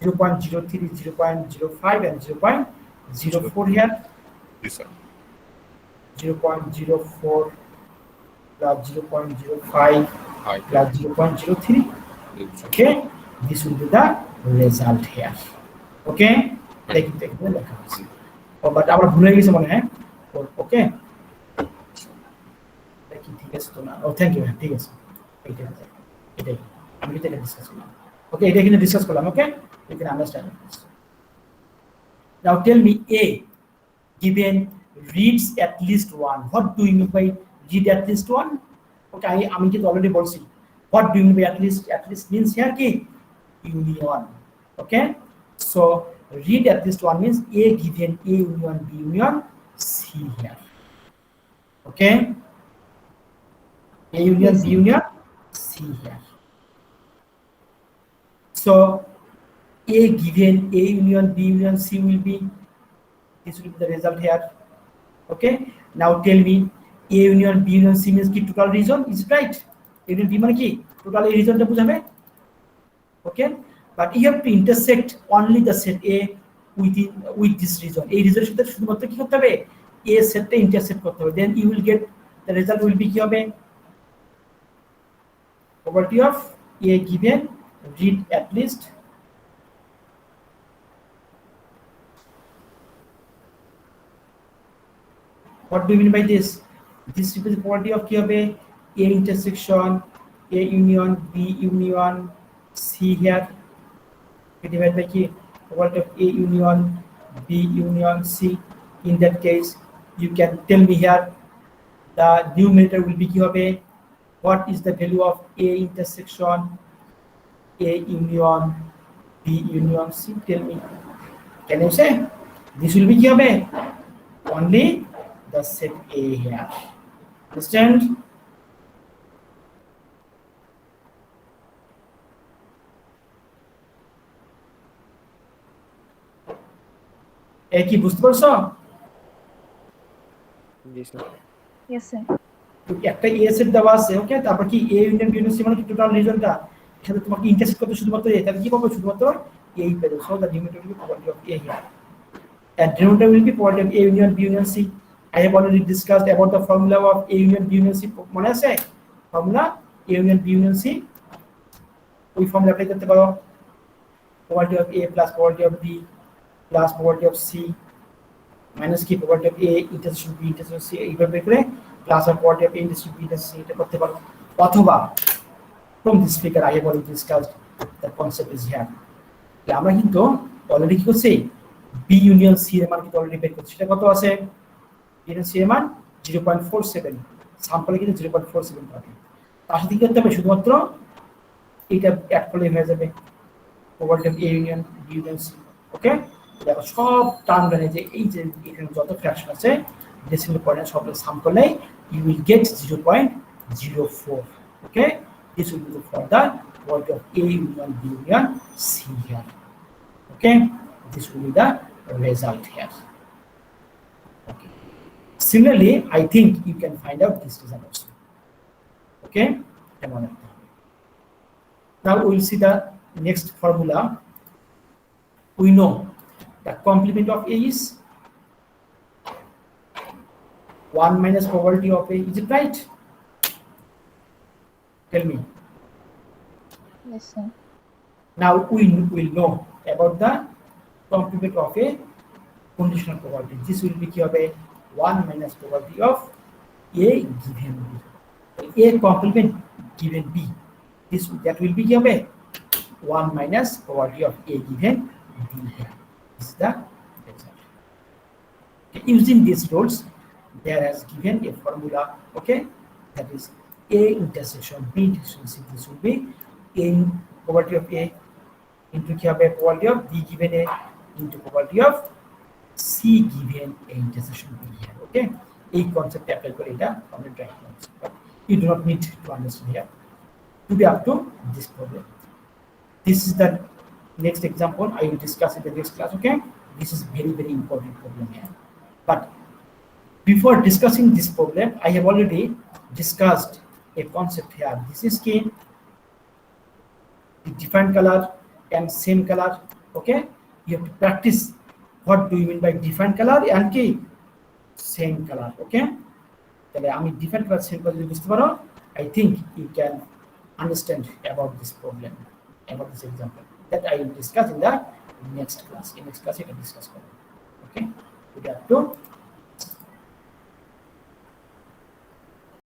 0.03, 0.05 and 0.04 here. Yes, sir. 0.04 plus 0.05 Hi. plus 0.03. Yes, sir. Okay, this will be the result here. Okay, take it. Oh, but our ভুলে গেছে মনে হয়। Okay, দেখি ঠিক আছে তো না। Oh, thank you, ঠিক আছে। এটাই আমি এটা ডিসকাস করলাম। Okay, এটা এখানে ডিসকাস করলাম। Okay, you can understand this. Now tell me, A given reads at least one. What do you mean by read at least one? Okay, আমি কিন্তু অলরেডি বলছি। What do you mean by at least? At least means here কি union. Okay, so read at least one means A given A union B union C here. Okay, A union B union C here. So A given A union B union C will be, this will be the result here. Okay, now tell me, A union B union C means কি total region, is it right? A union B মানে কি total A region টা বুঝাবে। Okay, but you have to intersect only the set A with this region. এই region এর সাথে শুধুমাত্র কি করতে হবে A সেটটা intersect করতে হবে, then you will get the result will be কি হবে property of A given read at least what do you mean by this? This is the property of কি হবে A intersection A union B union C here divided by কি property of A union B union C. In that case you can tell me here the numerator will be কি হবে what is the value of A intersection A union B union C? Tell me, can you say this will be কি হবে only the set A here. Understand? এ কি বুঝতে পারছো? জি sir. Yes, sir. তো একটা এ set দেওয়া আছে ওকে, তারপর কি A union B union C মানে কি টোটাল রিজনটা এখানে তোমাকে ইন্টারসেক্ট করতে শুধুমাত্র এ, তাহলে কি পাবো শুধুমাত্র এই পেলো। So the denominator will be property of A here and denominator will be property of A union B union C. I have already discussed about the formula of A union B union C. মনে আছে formula A union B union C ওই formula apply করতে পারো property of A plus property of B plus property of C minus কি property of A intersection B intersection C এইভাবে করে plus of property of A intersection B intersection C এটা করতে পারো, অথবা from this figure I have already discussed the concept is here. আমরা কিন্তু already কি করছি B union C এর মান কিন্তু অলরেডি বের করছি, সেটা কত আছে union C এর মান 0.47, স্যাম্পলে কিন্তু 0.47 পাবে। তার সাথে কি করতে হবে শুধুমাত্র এটা অ্যাড করলে হয়ে যাবে property of A union B union C. ওকে, দেখো সব টার্ম জানে যে এই যে এখানে যত ফ্র্যাকশন আছে ডেসিমাল পয়েন্ট সব সাম করলে you will get 0.04. Okay, this will be for the property of A union B union C here. Okay, this will be the result here. Okay, similarly I think you can find out this result also. Okay, now we will see the next formula. We know the complement of A is 1 minus probability of A, is it right? Tell me. Yes, sir. Now we will know about the complement of a conditional probability. This will be কি হবে 1 minus probability of A given B. A complement given B. That will be কি হবে 1 minus probability of A given B here. This is the example. Okay, using these rules, there has given a formula, okay, that is A intersection B intersection C. This will be A probability of A into কি হবে probability of B given A into probability of C given A intersection B here. Okay, এই concept apply করে এটা আমরা try করছি, but you do not need to understand here to be up to this problem. This is the next example I will discuss in the next class. Okay, this is very important problem here. But before discussing this problem, I have already discussed a concept here. This is key. The different color and same color. Okay, you have to practice what do you mean by different color and key same color. Okay, তাহলে আমি different color same color যদি বুঝতে পারো, I think you can understand about this problem, about this example that I will discuss in the next class. In next class, you can discuss. Okay, we have to